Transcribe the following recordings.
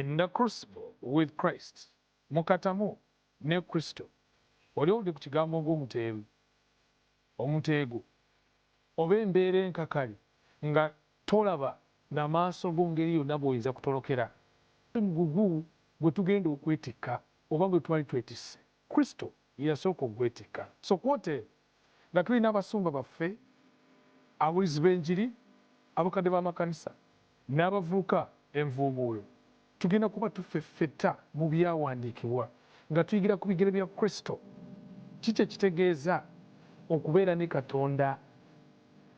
in the crucible with Christ. Mukatamu ne Kristo. Oli owulidde ku kigambo omuteego oba embeera enkakali nga tolaba n'amaaso go ngeri yonna bw'oyinza kutolokera. Omugugu gwe tugenda okwetikka oba gwe twali twetisse, Kristo ye yasooka ogwetikka. So kwote nga tulina abasumba baffe, ababuulizi b'enjiri, abakadde b'amakanisa n'abavuuka envuumuulo, tugenda kuba tufeffetta mu byawandiikibwa nga tuyigira ku bigere bya Kristo. Kiki ekitegeeza okubeera ne Katonda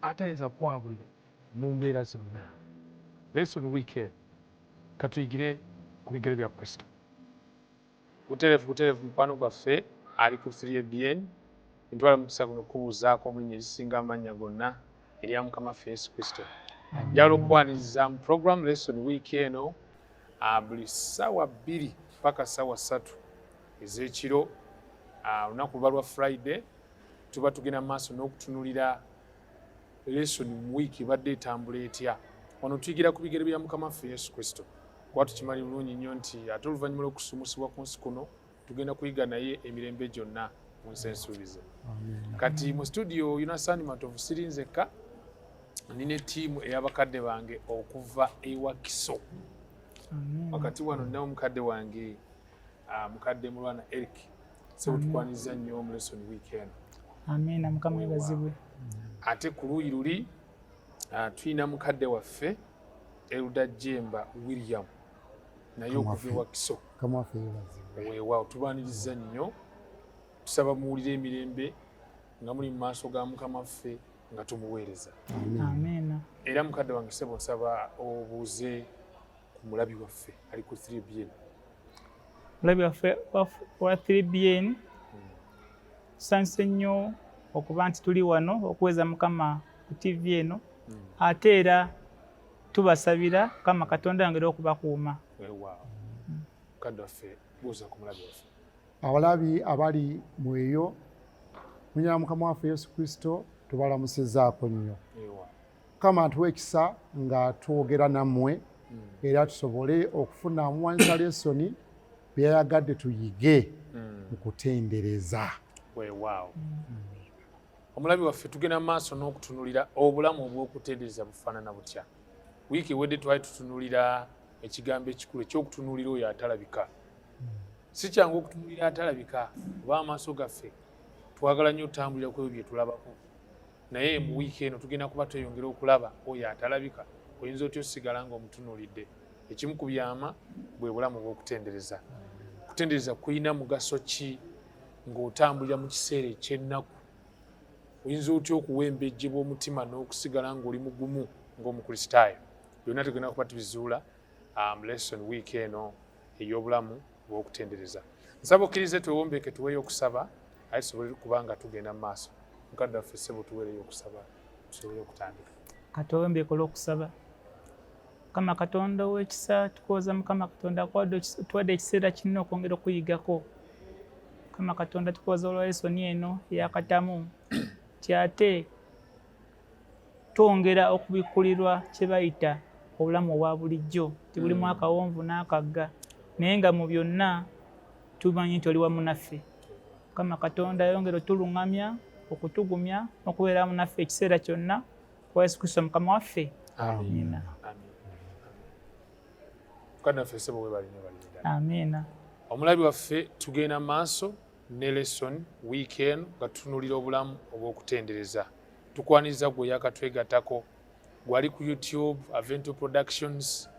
atayinza kwabulira mu mbeera zonna. Lesson weekend katuyigire ku bigere bya Kristo. Butereevu mukwano gwaffe ali ku 3ABN ntwala mukisa guno kubuuzaako mu linnya erisinga amannya gonna erya Mukama waffe Yesu Kristo. Njagala okukwaniriza mu program lesson week eno buli ssaawa 2 paka ssaawa 3 ez'ekiro. Olunaku luba lwa Friday tuba tugenda mu maaso n'okutunulira lesson mu wiiki ebadde etambula etya. Wano tuyigira ku bigere bya Mukama waffe Yesu Kristo. Kuba tukimali bulungi nnyo nti ate oluvannyuma lw'okusumusibwa ku nsi kuno tugenda kuyiga naye emirembe gyonna mu nsi ensuubize. Kati mu studio Yunasani Matovu sirinzekka, nina ettiimu ey'abakadde bange okuva ewa Kiso. Wakati wano nnawo mukadde wange mukadde Mulwana Eric. Sebo tukwaniriza nnyo mu lesson weekend. Amina, Mukama yebazibwe. Ate ku luuyi luli tulina mukadde waffe Elda Jemba William naye okuva ewa Kiso. Mukama waffe yebazibwe. Weewaawo tubaaniriza nnyo, tusaba muwulire emirembe nga muli mu maaso ga Mukama waffe nga tumuweereza. Amina. Era mukadde wange Sebo nsaba obuuze ku mulabi waffe ali ku 3BN. Mulabi waffe wa 3BN tusanyuse nnyo okuba nti tuli wano okuweza Mukama ku TV eno, ate era tubasabira Mukama Katonda yongere okubakuuma. Weewaawo. Mukadde waffe buuza ku mulabi waffe. Abalabi abali mu eyo mu nnyama Mukama waffe Yesu Kristo tubalamusizaako nnyo. Mukama atuwa ekisa nga twogera nammwe era tusobole okufuna muwanisa lesoni byayagadde tuyige mu kutendereza. Weewaawo. Omulabi waffe tugenda mu maaso n'okutunulira obulamu obw'okutendereza bufaanana butya. Wiiki ewedde twali tutunulira ekigambo ekikulu eky'okutunulira oyo atalabika. Si kyangu okutunulira atalabika kuba amaaso gaffe twagala nnyo otambulira ku ebyo bye tulabako. Naye mu wiiki eno tugenda kuba tweyongera okulaba oyo atalabika. Oyinza otya osigala ng'omutunuulidde. Ekimu ku byama bwe bulamu bw'okutendereza. Okutendereza kulina mugaso ki ng'otambulira mu kiseera eky'ennaku? Oyinza otya okuwembejjebwa omutima n'okusigala ng'oli mugumu ng'omukristaayo? Byonna tugenda kuba tubizuula mu lesson week eno ey'obulamu bw'okutendereza. Nsaba okkirize twewombeeke tuweeyo okusaba aye tusobole kuba nga tugenda mu maaso. Mukadde waffe Ssebo tuweereyo okusaba tusobole okutandika. Katowembeeke olw'okusaba. Mukama Katonda ow'ekisa tukwoza Mukama Katonda tuwadde ekiseera kinene okwongera okuyigako. Mukama Katonda tukwoza olwa lesoni eno eyakatamu ti ate twongera okubikkulirwa kye bayita obulamu obwa bulijjo ti buli mwaka wonvu n'akagga naye nga mu byonna tumanyi nti oli wamu naffe. Mukama Katonda yongera otuluŋŋamya okutugumya okubeera wamu naffe ekiseera kyonna kwa Yesu Kristo Mukama waffe. Amina. Mukadde waffe Ssebo weebali nnyo balidda. Amina. Omulabi waffe tugenda maaso ne lesson weekend nga tutunulira obulamu obw'okutendereza. Tukwaniriza gwe yakatwegattako gwali ku YouTube Avento Productions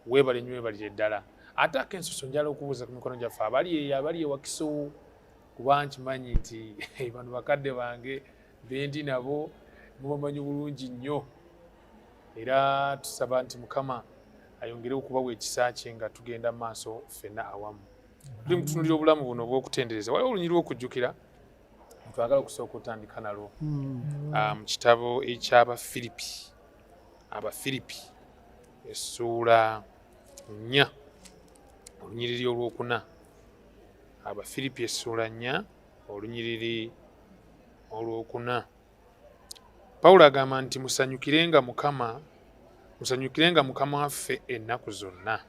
weebale nnyo weebalire ddala. Ate akensoso njala okubuuza ku mikono gyaffe abali ewa Kiso kuba nkimanyi nti bano bakadde bange bendi nabo mubamanyi bulungi nnyo era tusaba nti Mukama ayongere okubawa ekisa kye nga tugenda maaso ffenna awamu. Tuli mutunulira obulamu buno obw'okutendereza. Waliwo olunyiri lw'okujjukira twagala okusooka otandika nalwo mu kitabo eky'Abafiripi. Abafiripi essuula 4 olunyiriri olwokuna. Abafiripi essuula 4 olunyiriri olwokuna. Pawulo agamba nti musanyukirenga Mukama waffe ennaku zonna.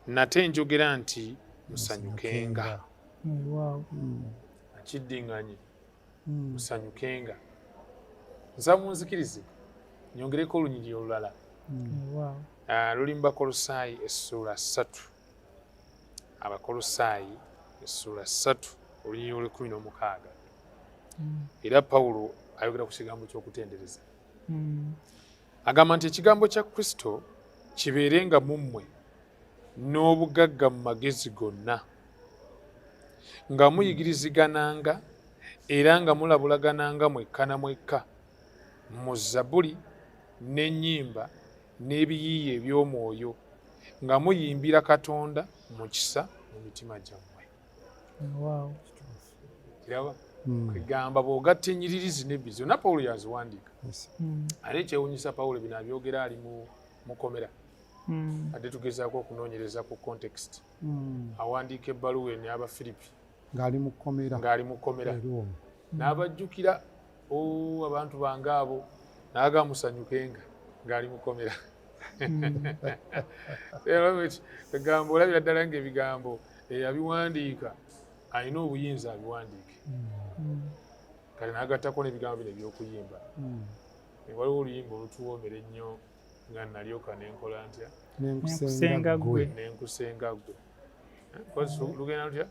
nate njogera nti musanyukenga. Wow. Akiddiŋŋanye musanyukenga. Nsaba munzikirize nyongereko olunyiriri olulala. Wow. Luli mu Bakolosaayi essula 3. Abakolosaayi essula 3 olunyiriri olw'16. Era Pawulo ayogera ku kigambo ky'okutendereza. Agamba nti ekigambo kya Kristo kibeerenga mu mmwe n'obugagga mu magezi gonna, nga muyigirizigananga era nga mulabulagananga mwekka na mwekka mu Zabbuli n'ennyimba n'ebiyiiye eby'omwoyo, nga muyimbira Katonda mu kisa mu mitima gyammwe. Wow. Kiraba? Kwegamba bw'ogatta ennyiriri zino ebbiri zonna Pawulo yaziwandiika. Ate ekyewuunyisa Pawulo bino abyogera ali mu komera. Ate tugezaako okunoonyereza ku context. Awandiika ebbaluwa eno y'Abafiripi ng'ali mu kkomera n'abajjukira abantu bange abo n'aga musanyukenga ng'ali mu kkomera. Ebigambo olabira ddala ng'ebigambo abiwandiika alina obuyinza abiwandiike. Kale n'agattako n'ebigambo bino eby'okuyimba. Waliwo oluyimba olutuwoomera ennyo nga nalyoka nenkola ntya? Nenkusenga ggwe. Nenkusenga ggwe. Lugenda lutya?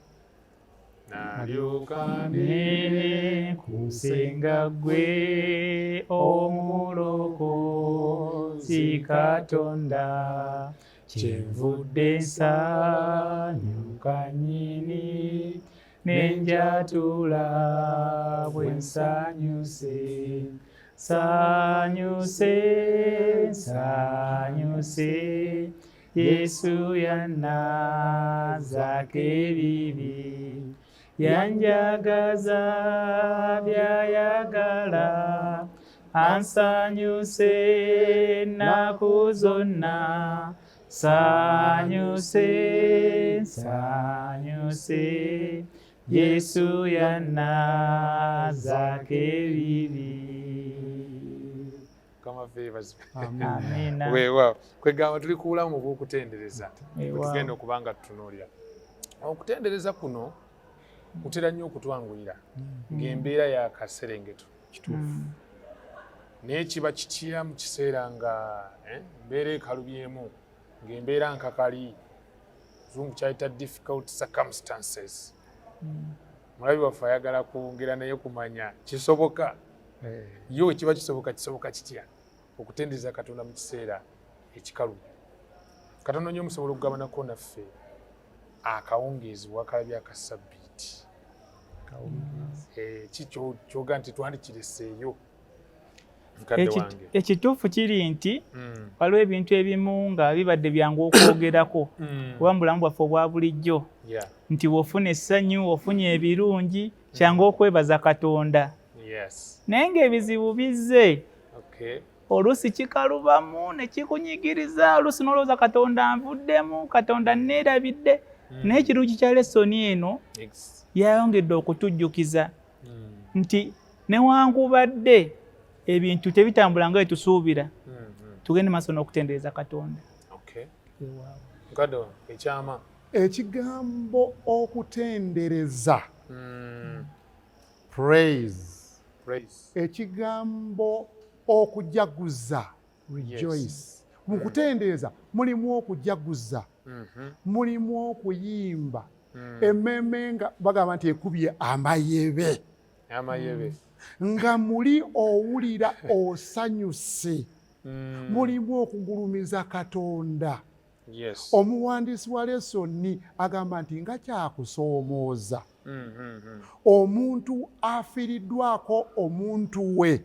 Nalyoka nenkusenga ggwe omulokozi Katonda, kyenvudde nsanyuka nnyini nenjatula bwe nsanyuse. Nsanyuse Yesu yannazaako ebibi, yanjagaza by'ayagala, ansanyuse ennaku zonna. Nsanyuse Yesu yannazaako ebibi. Amina. Weewaawo. Kwegamba tuli ku bulamu bw'okutendereza. Tugenda okuba nga tutunuulira. Okutendereza kuno kutera nnyo okutwanguyira ng'embeera y'akaserengeto. Kituufu. Naye kiba kitya mu kiseera nga embeera ekalubyemu, ng'embeera nkakali, Zungu kyayita difficult circumstances. Mulabi waffe ayagala kwongera naye kumanya kisoboka. Yo kiba kisoboka kitya okutendereza Katonda mu kiseera ekikalu. Katonda nnyo musobola okugabanako naffe akawungeezi wakalabya aka Ssabbiiti. Kyoga nti twandikireseeyo. Ekituufu kiri nti waliwo ebintu ebimu nga bibadde byangu okwogerako kuba mu bulamu bwaffe obwa bulijjo, nti wofuna essanyu, ofunye ebirungi, kyangu okwebaza Katonda. Naye ng'ebizibu bizze, oluusi kikalubamu ne kikunyigiriza, oluusi n'olowooza Katonda anvuddemu, Katonda neerabidde. Naye ekirungi kya lesoni eno yayongedde okutujjukiza nti newankubadde ebintu tebitambula nga bwe tusuubira, tugende maaso n'okutendereza Katonda. Ekigambo okutendereza, praise. Ekigambo okujaguza, rejoice. Mu kutendereza mulimu okujaguza, mulimu okuyimba. Emmeme nga bagamba nti ekubye amayebe. Nga muli owulira osanyuse, mulimu okugulumiza Katonda. Omuwandiisi wa lesoni agamba nti nga kyakusoomooza omuntu afiiriddwako omuntu we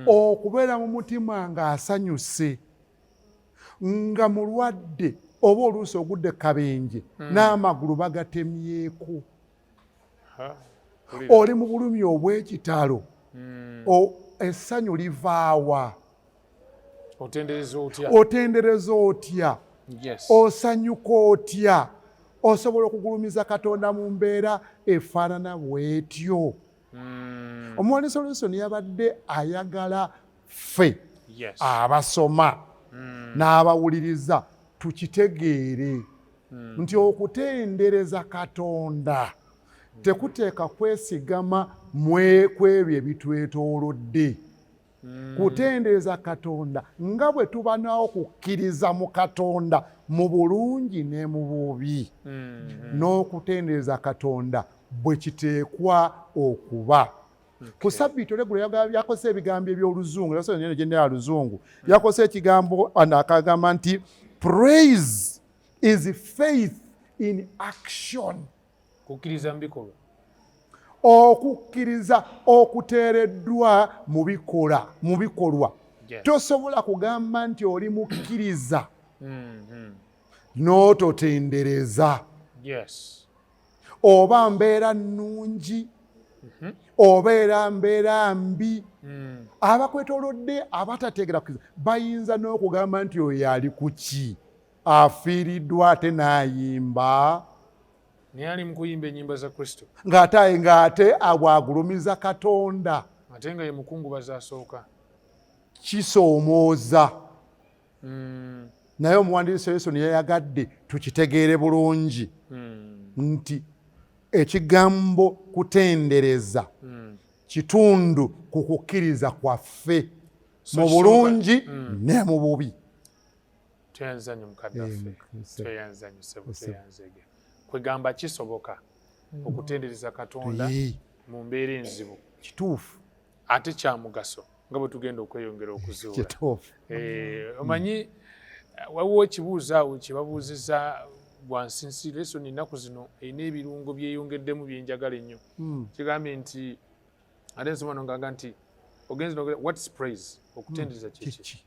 okubeera mu mutima ng'asanyuse, nga mulwadde oba oluusi ogudde kabenje n'amagulu bagatemyeku, oli mu bulumi obw'ekitalo, essanyu livaawa? Otendereza otya? Osanyuka otya? Osobola okugulumiza Katonda mu mbeera efaanana bw'etyo? Omuwandiisi Olesoni yabadde ayagala ffe abasoma n'abawuliriza tukitegeere nti okutendereza Katonda tekuteeka kwesigama kwebyo ebitwetoolodde. Kutendereza Katonda nga bwe tuba nawo kukkiriza mu Katonda mu bulungi ne mu bubi, n'okutendereza Katonda bwe kiteekwa okuba. Ku Ssabbiiti Oleggulo yakozesa ebigambo eby'Oluzungu, gyendera Luzungu, yakozesa ekigambo akagamba nti praise is faith in action. Kukkiriza mu bikolwa. Okukkiriza okuteereddwa mu bikolwa. Tosobola kugamba nti oli mukkiriza n'ototendereza. Oba mbeera nnungi obeera mbeera mbi, abakwetoolodde abatateegera kukkiriza bayinza n'okugamba nti oyo ali ku ki, afiiriddwa ate n'ayimba. Naye ali mu kuyimba ennyimba za Kristo. Ng'ate abwagulumiza Katonda. Ate nga ye mukungubazi asooka. Kisoomooza. Naye omuwandiisi Yesu yayagadde tukitegeere bulungi nti ekigambo kutendereza kitundu ku kukkiriza kwaffe mu bulungi ne mu bubi. Tweyanzanye mukadde waffe, tweyanzanye ssebo, tweyanzege. Kwegamba kisoboka okutendereza Katonda mu mbeera enzibu. Kituufu. Ate kya mugaso nga bwe tugenda okweyongera okuzuula. Kituufu. Omanyi waliwo ekibuuzo awo kye babuuzizza bwansinsi lesoni ennaku zino erina ebirungo byeyongeddemu byenjagala ennyo. Kigambye nti ate nsoma nongaga nti ogenzi nogera what is praise? Okutendereza kiki?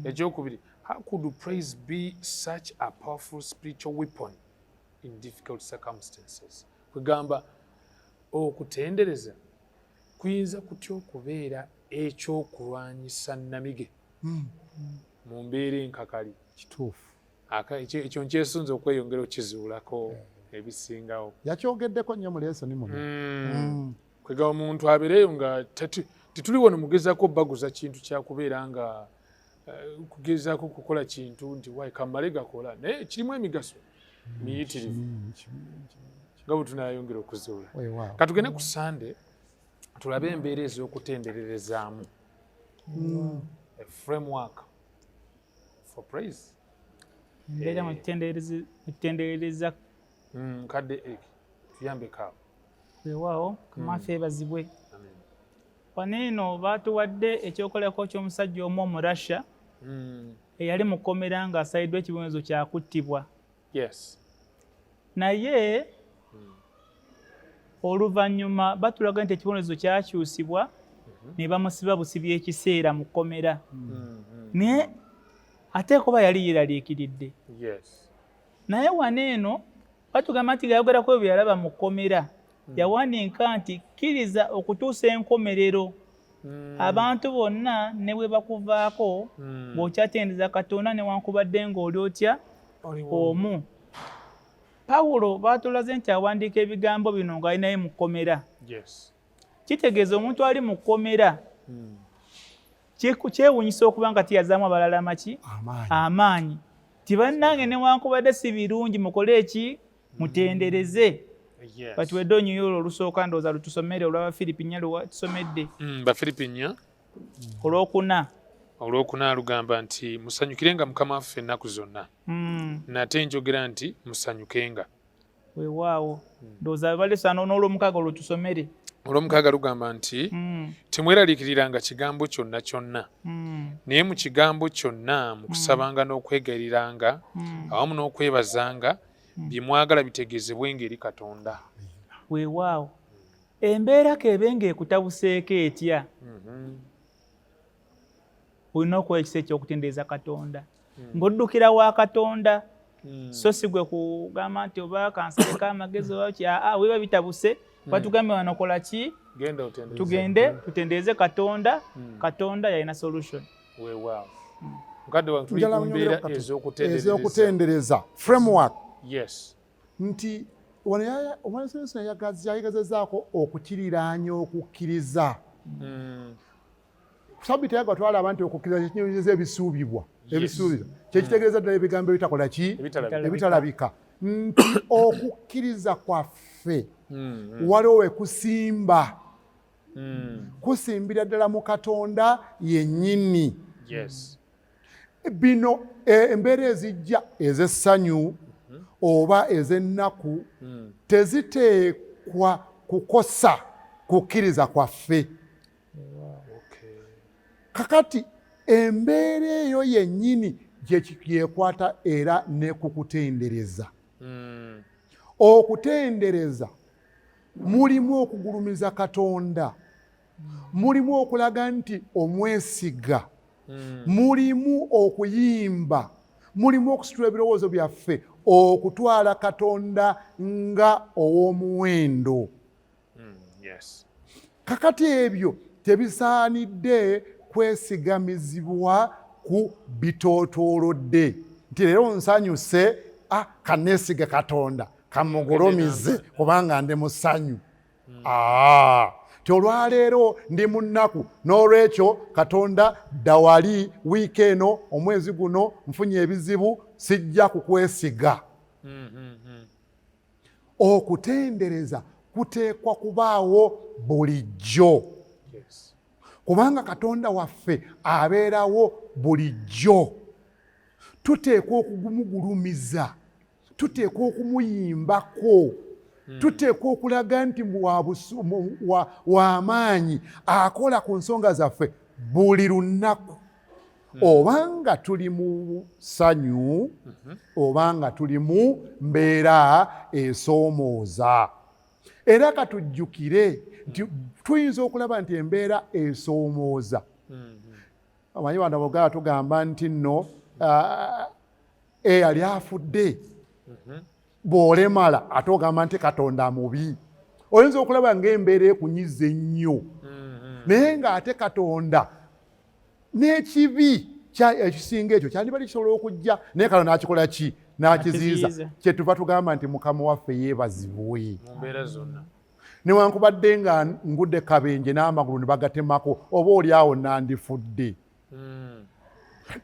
Ekyokubiri, how could praise be such a powerful spiritual weapon in difficult circumstances? Kwegamba okutendereza kuyinza kutya okubeera ekyokulwanyisa nnamige mu mbeera enkakali. Kituufu. Ekyo nkyesunze okweyongera okizuulako ebisingawo. Yakyogeddeko nnyo mu lesoni muno. Kwegamba omuntu abeereyo nga tetuli wano mugezaako baguza kintu kyakubeera nga kugezaako kukola kintu nti wayi kamale gakola, naye kirimu emigaso miyitirivu nga bwe tunayongera okuzuula. Katugende ku Sande tulabe embeera ez'okutendererezaamu. A framework for praise. Mbeera mu kutenderereza. Kadde tuyambe kaawo. Weewaawo Kamaafi ebazibwe. Wano eno baatuwadde ekyokoleko ky'omusajja omu Omurasha eyali mu kkomera ng'asaliddwa ekibonerezo kya kuttibwa. Naye oluvannyuma batulaga nti ekibonerezo kyakyusibwa ne bamusiba busibi ekiseera mu kkomera. Naye ate kuba yali yeeraliikiridde. Naye wano eno batugamba nti yayogerako ebyo yalaba mu kkomera. Yawandiika nti kkiriza okutuusa enkomerero. Abantu bonna ne bwe bakuvaako bw'okyatendereza Katonda newankubadde ng'oli otya omu. Pawulo baatulaze nti awandiika ebigambo bino ng'ali naye mu kkomera. Kitegeeza omuntu ali mu kkomera kyewuunyisa okuba nga tiyazaamu abalala maki? Amaanyi. Tibannange newankubadde si birungi mukole eki? Mutendereze. Batuwedde onyuyo olusooka ndowooza lutusomere olw'Abafiripi nnya lwetusomedde. Bafiripi nnya olwokuna lugamba nti musanyukirenga Mukama waffe ennaku zonna. Nate njogera nti musanyukenga. Weewaawo ndowooza balesaana n'olwomukaaga olwetusomere. Olw'omukaaga lugamba nti temweraliikiriranga kigambo kyonna kyonna, naye mu kigambo kyonna mu kusabanga n'okwegayiriranga awamu n'okwebazanga bye mwagala bitegeezebwenga eri Katonda. Weewaawo embeera kebe ng'ekutabuseeko etya, olina okuwa ekisa ekyokutendereza Katonda ng'oddukira wa Katonda, so si gwe kugamba nti oba kansaleko amagezi oba ki, wiba bitabuse batugambye wano kola ki? Tugende tutendereze Katonda. Katonda yalina solution. Weewaawo mukadde wange tuli ku mbeera ez'okutendereza framework. Nti omwana yayagazaako okukiriraanya okukkiriza. Sabiti yago twalaba nti okukkiriza kinyonyeza ebisuubibwa ebisuubizo kyekitegeeza ddala ebigambo ebitakola ki ebitalabika nti okukkiriza kwaffe waliwo we kusimba kusimbira ddala mu Katonda yennyini. Bino embeera ezijja ez'essanyu oba ez'ennaku teziteekwa kukosa kukkiriza kwaffe. Kakati embeera eyo yennyini gyekwata era ne kukutendereza. Okutendereza mulimu okugulumiza Katonda, mulimu okulaga nti omwesiga, mulimu okuyimba, mulimu okusitula ebirowoozo byaffe okutwala Katonda nga ow'omuwendo. Kakati ebyo tebisaanidde kwesigamizibwa ku bitootoolodde nti leero nsanyuse kanneesige Katonda kamugulumize kubanga ndi mu ssanyu. Ti olwaleero ndi mu nnaku n'olwekyo Katonda dda wali wiiki eno omwezi guno nfunye ebizibu sijja kukwesiga. Okutendereza kuteekwa kubaawo bulijjo kubanga Katonda waffe abeerawo bulijjo. Tuteekwa okumugulumiza, tuteekwa okumuyimbako, tuteekwa okulaga nti w'amaanyi akola ku nsonga zaffe buli lunaku, obanga tuli mu ssanyu obanga tuli mu mbeera esoomooza. Era katujjukire nti tuyinza okulaba nti embeera esoomooza. Amanyi wano Buganda tugamba nti nno eyali afudde bw'olemala ate ogamba nti Katonda mubi. Oyinza okulaba ng'embeera ekunyiza ennyo naye ng'ate Katonda n'ekibi ekisinga ekyo kyandibadde kisobola okujja naye Katonda n'akikola ki? N'akiziyiza. Kyetuva tugamba nti Mukama waffe yeebazibwe. Newankubadde nga ngudde kabenje n'amagulu ne bagatemako oba oli awo nandifudde.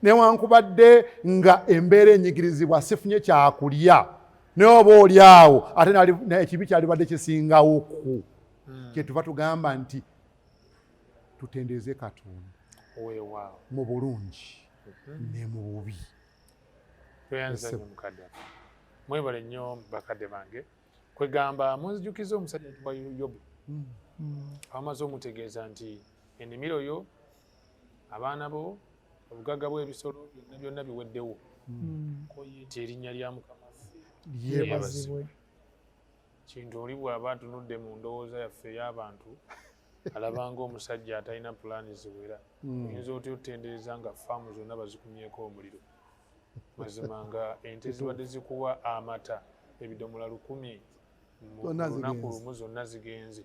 Newankubadde nga embeera enyigirizibwa sifunye kyakulya naye oba oli awo ate ekibi kyalibadde kisingawoko. Kyetuva tugamba nti tutendereze Katonda mu bulungi ne mu bubi. Tweyanza nnyo mukadde. Mwebale nnyo bakadde bange. Kwegamba munzijukiza omusajja ayitibwa Yobu. Amaze omutegeeza nti ennimiro yo, abaana bo, obugagga bw'ebisolo byonna biweddewo. Ko yeetya erinnya lya Mukama yeebazibwe. Kintu oli bw'aba atunudde mu ndowooza yaffe ey'abantu alabanga omusajja atalina pulaani ziwera. Oyinza otya otendereza nga faamu zonna bazikumyeko omuliro. Mazima nga ente zibadde zikuwa amata ebidomola 1000 mu lunaku lumu zonna zigenze.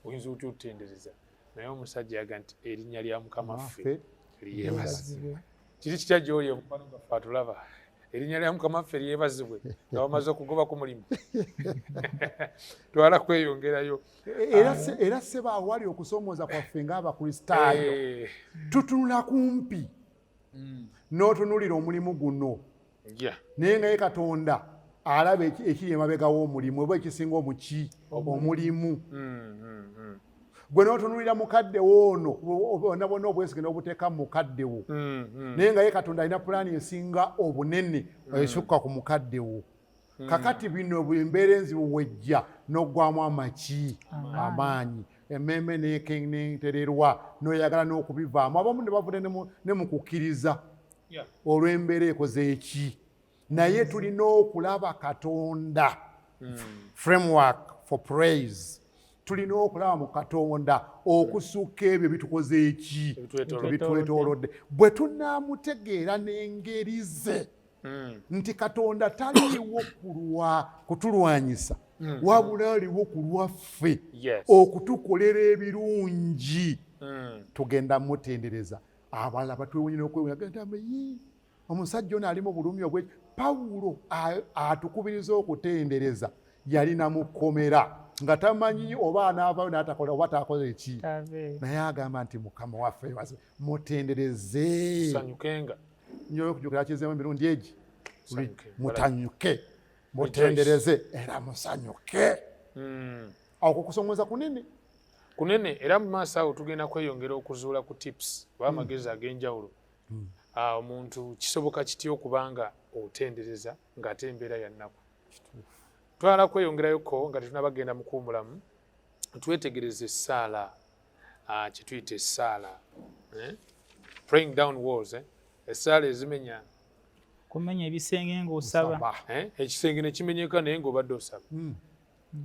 Oyinza otya otendereza naye omusajja yaga nti erinnya lya Mukama ffe lyebazibwe. Kiri kitya gy'oli omukwano gwaffe atulaba? Erinnya lya Mukama ffe lyebazibwe nga bamaze okugoba ku mulimu. Twala kweyongerayo. Era sseba awali okusoomooza kwaffe ng'Abakristaayo tutunula kumpi n'otunuulira omulimu guno. Naye nga ye Katonda alaba ekiri emabega w'omulimu oba ekisinga omuki omulimu. Gwe n'otunuulira mukadde woono bonna bonna obwesige n'obuteeka mu mukadde wo. Naye nga ye Katonda alina pulaani esinga obunene esukka ku mukadde wo. Kakati bino embeera enzibu wejja n'oggwamu amaanyi. Emmeme n'ekentererwa n'oyagala n'okubivaamu. Abamu ne bavuna ne mu kukkiriza olw'embeera ekoze eki. Naye tulina okulaba Katonda. Framework for praise. Tulina okulaba mu Katonda okusukka ebyo bitukoze eki ebitwetoolodde. Bwe tunaamutegeera n'engeri ze nti Katonda taliiwo kutulwanyisa wabula aliwo ku lwaffe okutukolera ebirungi, tugenda mutendereza. Abalala batwewunyina okwewunya omusajja ono ali mu bulumi obwe. Pawulo atukubiriza okutendereza, yali namukkomera nga tamanyi oba anaavayo n'atakola oba takoze eki Tave. naye agamba nti mukama waffe mutendereze Sanyukenga. nyo okujjukira kizeemu emirundi egi Musanyuke. mutanyuke mutendereze era musanyuke ako kusomooza kunene Kunene era mu maaso awo tugenda kweyongera okuzuula ku tips oba amagezi ag'enjawulo. Omuntu kisoboka kitya okubanga otendereza ng'ate embeera ya nnaku. Twala kweyongerayoko nga tetunabagenda mu kuwummulamu twetegereze essaala kye tuyita essaala praying down walls essaala ezimenya Kumenya ebisenge ng'osaba. ekisenge ne kimenyeka naye ng'obadde osaba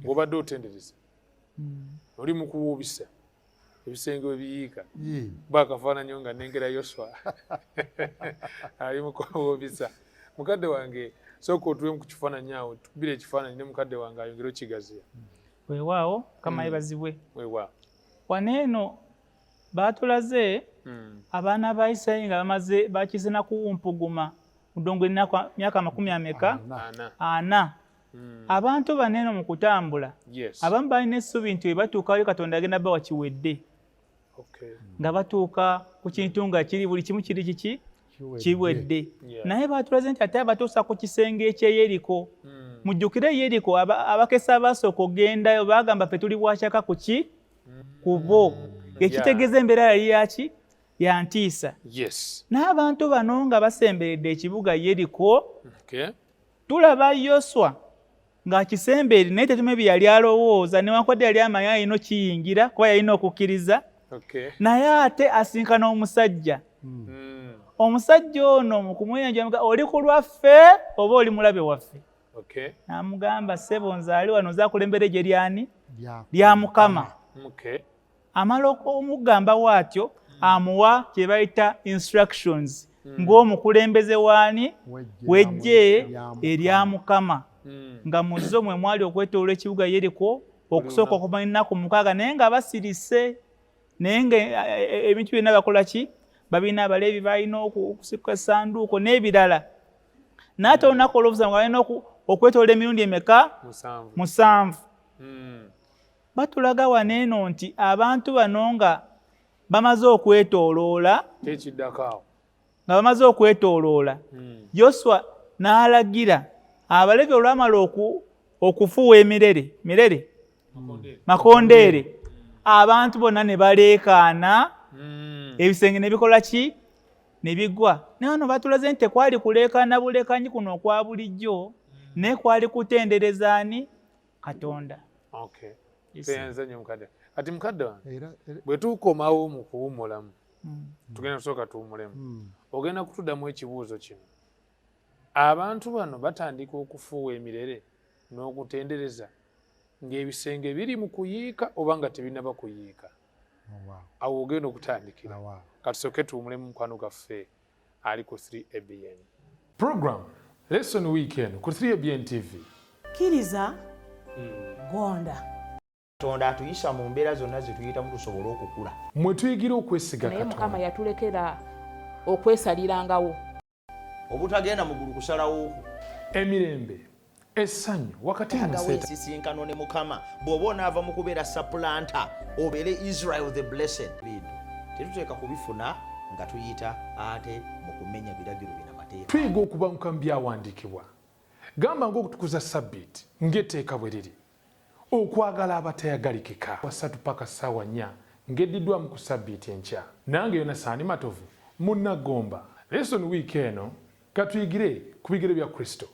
ng'obadde otendereza oli mu kuwuubisa ebisenge we biyiika baakafaananyo nga nengera Yoswa ali mu kuwuubisa mukadde wange sooka otuwe mu kifaananyi awo tukubire ekifaananyi ne mukadde wange ayongere okigaziya Weewaawo kama yebazibwe. weewaawo Waneeno baatulaze abaana ba Isirayiri nga bamaze bakizina kuwumpuguma mudongo emyaka 40 ana. Abantu baneeno mu kutambula abamu balina essuubi nti batuuka wali Katonda agenda bawa kiwedde nga batuuka ku kintu nga kiri buli kimu kiri kiki kiwedde naye baatulaze nti ate abatuusa ku kisenge ekyeyeriko mujjukire Yeriko abakesa abasooka ogendayo bagamba ffe tuli bwakyaka ku bo ekitegeeza embeera yali yaki ya ntiisa n'abantu bano nga basemberedde ekibuga Yeriko tulaba Yoswa ng'akisemberedde naye tetumanyi bye yali alowooza newankubadde yali amanyi alina okiyingira kuba yalina okukkiriza naye ate asinkana omusajja omusajja ono mu kumweyanjula oli ku lwaffe oba oli mulabe waffe n'amugamba ssebo nzaali wano nzaakulembera gye lyani lya Mukama amala okumugamba bw'atyo amuwa kye bayita instructions ng'omukulembeze waani w'eggye erya Mukama nga mu zo mwe mwali okwetooloola ekibuga Yeriko okusooka okumanya ennaku 6 naye nga basirise naye nga ebintu byonna bakola ki babina abaleevi balina okusika essanduuko n'ebirala n'ate olunaku olw'okusaba nga balina okwetooloola emirundi emeka 7 batulaga waneeno nti abantu bano nga bamaze okwetooloola Yoswa n'alagira abaleevi olwamala okufuuwa emirere makondeere abantu bonna ne baleekaana ebisenge ne bikola ki ne bigwa naye wano batulaze nti tekwali kuleekaana buleekanyi kuno okwa bulijjo naye kwali kutendereza ani Katonda. Teyanza nnyo mukadde kati mukadde wange bwe tukomawo mu kuwummulamu tugenda kusooka tuwummulemu ogenda kutuddamu ekibuuzo kino abantu bano batandika okufuuwa emirere n'okutendereza ng'ebisenge biri mu kuyiika oba nga tebinaba kuyiika awo ogenda okutandikira katusooke tuwummulemu mukwano gaffe ali ku 3ABN program lesson weekend ku 3ABN TV kkiriza gonda Katonda atuyisa mu mbeera zonna ze tuyitamu tusobole okukula. Mwe tuyigira okwesiga Katonda. Naye Mukama yatulekera okwesalirangawo. Obutagenda mu ggulu kusalawo. Emirembe, essanyu wakati mu seeta. Sisinkano ne Mukama bw'oba onaava mu kubeera supplanter obeere Israel the blessed. Tetuteeka kubifuna nga tuyita ate mu kumenya biragiro binamateeka. Tuyiga okubanguka mu byawandiikibwa. Gamba ng'okutukuza Sabbiiti ng'etteeka bwe riri. Okwagala abatayagalika 3 paka ssaawa 4 ng'eddiddwamu ku Sabbiiti enkya. Nange Yonasaani Matovu munnagomba lesson week eno katuyigire ku bigere bya Kristo.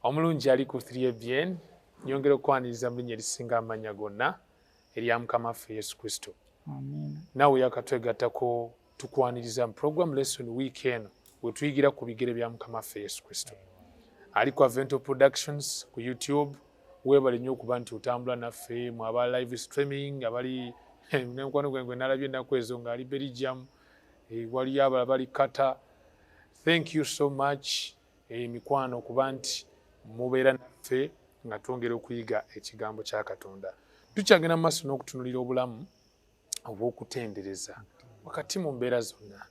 Omulungi ali ku 3ABN nyongera okwaniriza mu linnya erisinga amannya gonna erya Mukama waffe Yesu Kristo. Naawe yakatwegattako tukwaniriza mu program lesson week eno we tuyigira ku bigere bya Mukama waffe Yesu Kristo. Ali ku Avento Productions ku YouTube webale nnyo okuba nti otambula naffe mu aba live streaming abali n'enkwano gwe nalabye ennaku ezo ng'ali Belgium waliyo abalala bali Qatar. Thank you so much mikwano okuba nti mubeera naffe nga twongera okuyiga ekigambo kya Katonda. Tukyagenda mu maaso n'okutunulira obulamu obw'okutendereza wakati mu mbeera zonna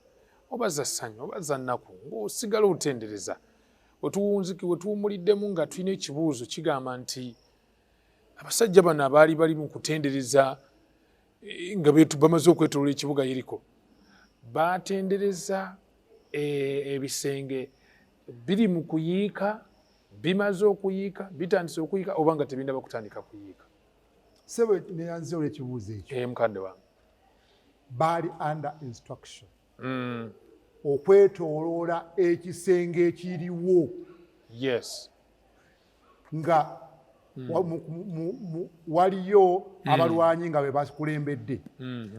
oba za ssanyu oba za nnaku ng'osigala otendereza wetuwuuzikiwe tuwummuliddemu nga tulina ekibuuzo kigamba nti abasajja bano abaali bali mu kutendereza nga bamaze okwetoolola ekibuga Yeriko batendereza ebisenge biri mu kuyiika, bimaze okuyiika, bitandise okuyiika oba nga tebindaba kutandika kuyiika. Sebo neyanze olw'ekibuuzo ekyo. Mukadde wange. Baali under instruction. Okwetooloola ekisenge ekiriwo. Yes. Nga waliyo abalwanyi nga be bakulembedde.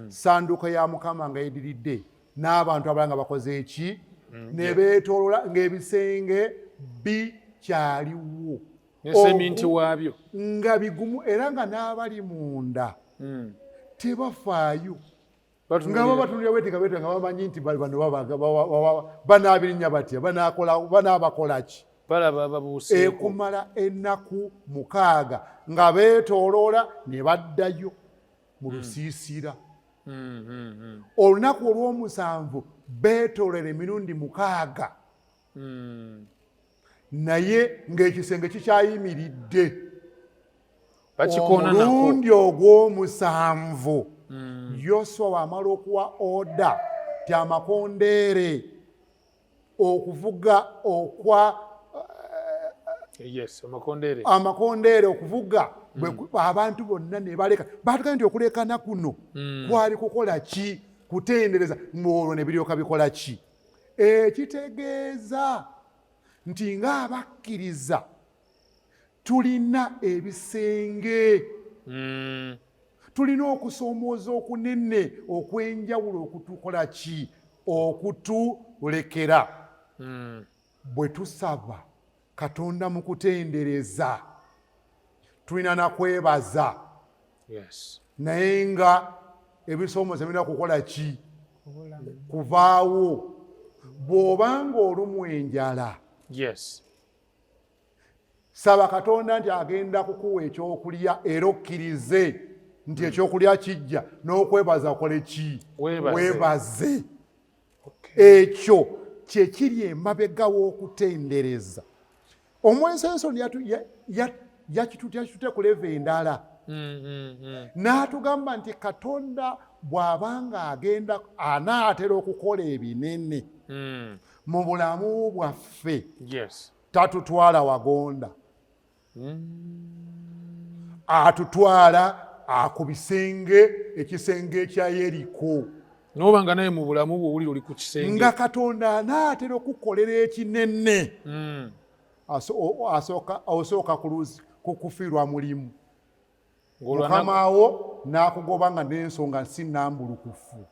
Sanduuko ya Mukama nga yediridde n'abantu abalala nga bakoze eki ne beetooloola ng'ebisenge bikyaliwo. N'esseminti waabyo nga bigumu era nga n'abali munda tebafaayo. Nga babatunulira beeteekabeeteka nga bamanyi nti bano banaabirinya batya, banaabakola ki? balaba babuuseeko. Ekumala ennaku 6 nga beetooloola ne baddayo mu lusiisira. Olunaku olw'omusanvu beetoolera emirundi 6 naye ng'ekisenge kikyayimiridde. Omulundi ogw'omusanvu Yoswa wamala okuwa oda ti amakondeere okuvuga amakondeere okuvuga abantu bonna ne baleka. Baatugambye nti okulekana kuno kwali kukola ki? Kutendereza. Olwo ne biryoka bikola ki? Ekitegeeza nti ng'abakkiriza tulina ebisenge, tulina okusoomooza okunene okw'enjawulo okutukola ki? Okutulekera. Bwe tusaba Katonda mu kutendereza tulina na kwebaza. Naye nga ebisoomooza birina kukola ki? Kuvaawo. Bw'obanga olumu enjala, saba Katonda nti agenda kukuwa ekyokulya era okkirize nti ekyokulya kijja, n'okwebaza kole ki? Weebaze. Ekyo kye kiri emabega w'okutendereza. Omweso Ensoni yakitute ku leva endala. N'atugamba nti Katonda bw'abanga agenda anaatera okukola ebinene mu bulamu bwaffe, tatutwala wagonda, atutwala ku bisenge, ekisenge ekya Yeriko. N'oba nga naye mu bulamu bwo oli ku kisenge. Nga Katonda anaatera okukolera ekinene. Osooka kukufiirwa mulimu. Mukama wo n'akugoba nga n'ensonga si nnambulukufu.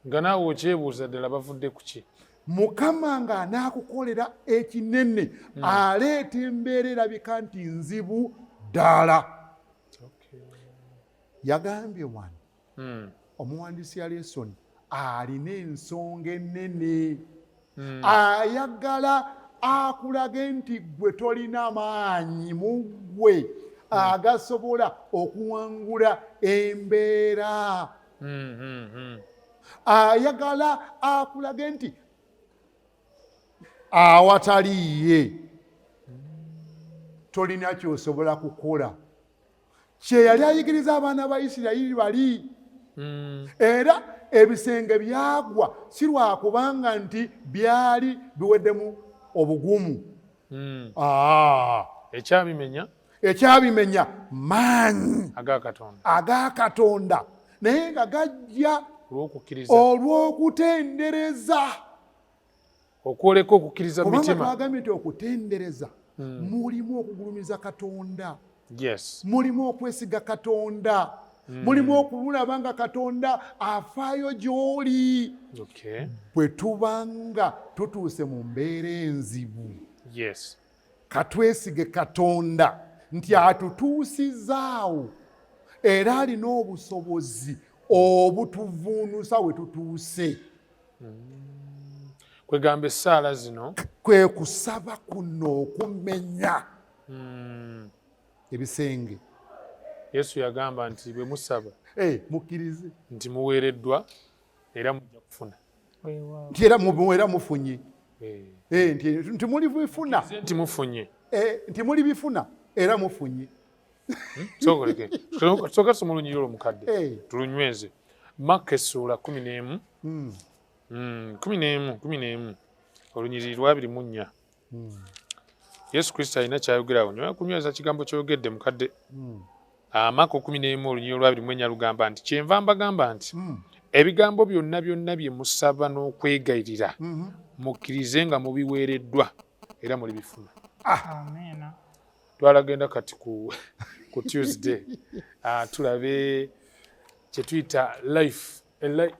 Nga naawe okyebuuza ddala bavudde ku ki? Mukama nga anaakukolera ekinene, aleeta embeera erabika nti nzibu ddala. Yagambye wano omuwandiisi ya lesoni alina ensonga ennene. Ayagala akulage nti gwe tolina maanyi mu ggwe agasobola okuwangula embeera. Ayagala akulage nti awataliye tolina kyosobola kukola. Kye yali ayigiriza abaana ba Isirayiri bali. Era ebisenge byagwa si lwakubanga nti byali biweddemu obugumu. Ekyabimenya maanyi aga Katonda, naye nga gajja olw'okutendereza. Okwoleka okukkiriza mu mitima. Kubanga twagambye nti okutendereza mulimu okugulumiza Katonda, mulimu okwesiga Katonda, mulimu okulaba nga Katonda afaayo gy'oli. Bwe tubanga tutuuse mu mbeera enzibu, katwesige Katonda nti atutuusizaawo era alina obusobozi obutuvuunusa we tutuuse. Kwegamba essaala zino kwe kusaba kuno okumenya ebisenge. Yesu yagamba nti bwe musaba mukkirize nti muweereddwa era mujja kufuna. Nti era mufunye. Nti muli bifuna. Nti mufunye. Nti muli bifuna era mufunye. sokoleke soka tusomolunyi olwomukadde Hey. tulunyweze Mark essula 11 11 olunyiriri 24 Yesu Kristo alina kyayogerawo nyoya kunyweza kigambo ky'oyogedde mukadde Mark 11 olunyiriri 24 lugamba nti kyenva mbagamba nti ebigambo byonna bye musaba n'okwegayirira mukkirize nga mubiweereddwa era muli bifuna. Amen. Twalagenda kati ku Tuesday tulabe kye tuyita a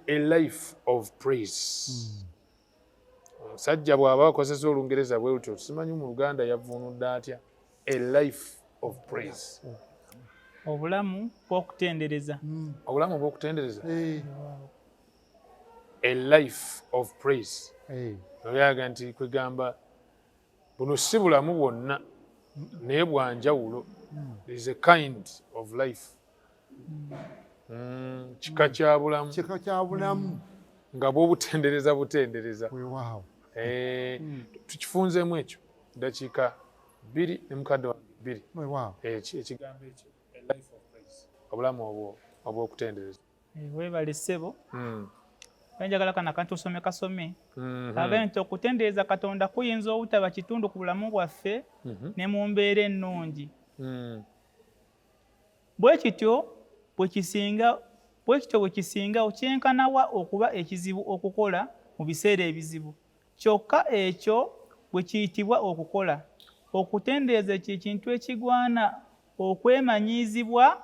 life of praise. Omusajja bw'aba akozesa Olungereza bwe lutyo simanyi mu Luganda yavunudde atya. A life of praise. Obulamu bw'okutendereza. Obulamu bw'okutendereza. A life of praise. Olyaga nti kwegamba buno si bulamu bwonna naye bwanjawulo. There is a kind of life. Kika kya bulamu nga bw'obutendereza. Wow. Tukifunzeemu ekyo dakiika 2 ne mukadde wa 2. Wow. Ekigambo ekyo a life of praise. Obulamu obw'okutendereza. Weebale ssebo. Njagala kana kantu kasome. Kaga nti okutendereza Katonda kuyinza obutaba kitundu ku bulamu bwaffe ne mu mbeera ennungi. Bwe kityo bwe kisinga okyenkanawa okuba ekizibu okukola mu biseera ebizibu. Kyokka ekyo bwe kiyitibwa okukola. Okutendereza kintu ekigwana okwemanyiizibwa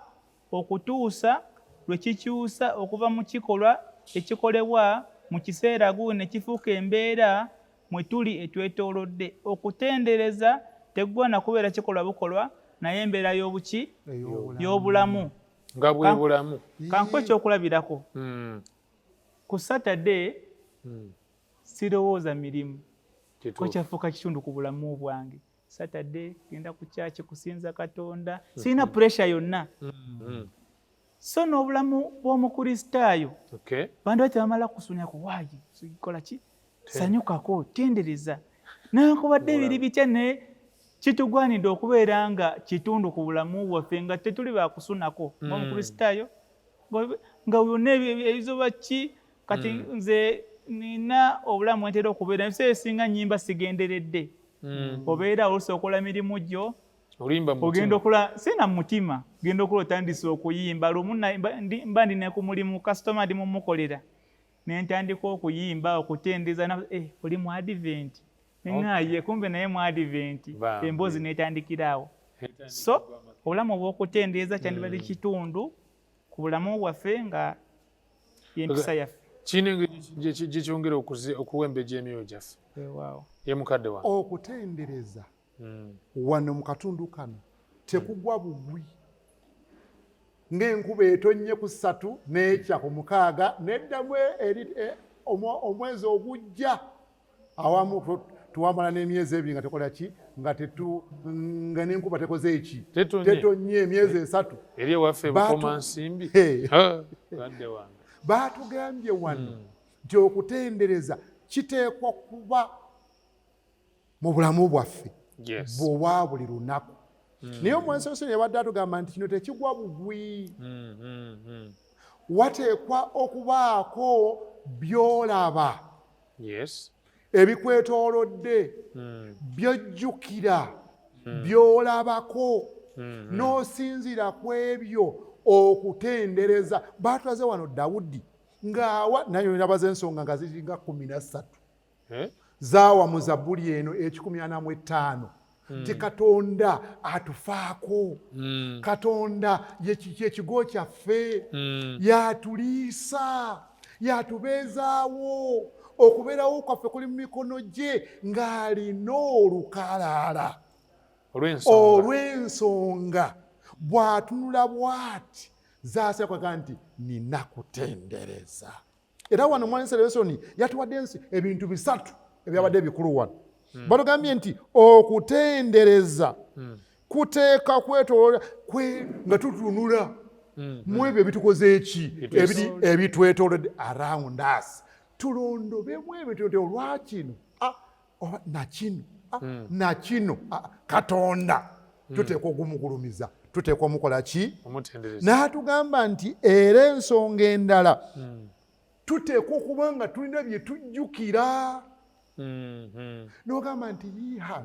okutuusa lwe kikyusa okuva mu kikolwa ekikolebwa mu kiseera guno ne kifuuka embeera mwe tuli etwetoolodde. Okutendereza tegwana kubeera kikolwa bukolwa naye embeera y'obuki y'obulamu. Nga bwe bulamu. Kankwe ekyokulabirako. Ku Saturday sirowooza mirimu. Ko kyafuuka kitundu ku bulamu bwange. Saturday genda ku kyaki kusinza Katonda. Sirina pressure yonna. So n'obulamu bw'omukristaayo bantu bati bamala kusunyako waayi kikola ki sanyukako tendereza newankubadde ebiri bitya ne kitugwanidde okubeera nga kitundu ku bulamu bwaffe nga tetuli bakusunako ng'omukristaayo nga byonna ebizoba ki kati nze nina obulamu ntera okubeera ebiseera ebisinga nnyimba sigenderedde obeera oluusi okola mirimu gyo ogenda okola sina mutima genda okola otandise okuyimba lumu mba ndine ku mulimu kasitoma ndi mumukolera ne ntandika okuyimba okutendeza oli mu advent neŋŋaaye kumbe naye mu advent emboozi netandikiraawo. So obulamu obw'okutendereza kyandibadde kitundu ku bulamu bwaffe nga y'empisa yaffe. Kiina engeri gye kyongera okuwembejja emyoyo gyaffe. Ye mukadde wange. Okutendereza wano mu katundu kano tekugwa bugwi ng'enkuba etonnye ku 3 n'ekya ku 6 n'eddamu omwezi ogujja awamu tuwamala n'emyezi ebiri nga tekola ki nga n'enkuba tekoze eki tetonnye emyezi 3 eri ewaffe bukoma nsimbi baatugambye wano nti okutendereza kiteekwa kuba mu bulamu bwaffe bw'obwa buli lunaku. Naye omwensosoni yabadde atugamba nti kino tekigwa bugwi. Wateekwa okubaako by'olaba ebikwetoolodde by'ojjukira by'olabako n'osinzira ku ebyo okutendereza. Baatulaze wano Dawudi ng'awa nayo nabaza ensonga nga ziringa 13 zaawa mu Zabbuli eno 145 nti Katonda atufaako. Katonda yekigo kyaffe yatuliisa yatubeezaawo okubeerawo kwaffe kuli mu mikono gye ng'alina olukalaala olw'ensonga bw'atunula bw'ati zaasakwaga nti nina kutendereza. Era wano Mwanisa Lesoni yatuwadde ebintu 3 ebyabadde bikulu wano. Batugambye nti okutendereza kuteeka kwetooloola nga tutunula mu ebyo ebitukoze eki ebitwetoolodde around us. Tulondobemu ebyo olwakino nakino Katonda tuteekwa ogumugulumiza tuteekwa omukola ki Omutendereza. n'atugamba nti era ensonga endala tuteekwa okuba nga tulina bye tujjukira n'ogamba nti yiha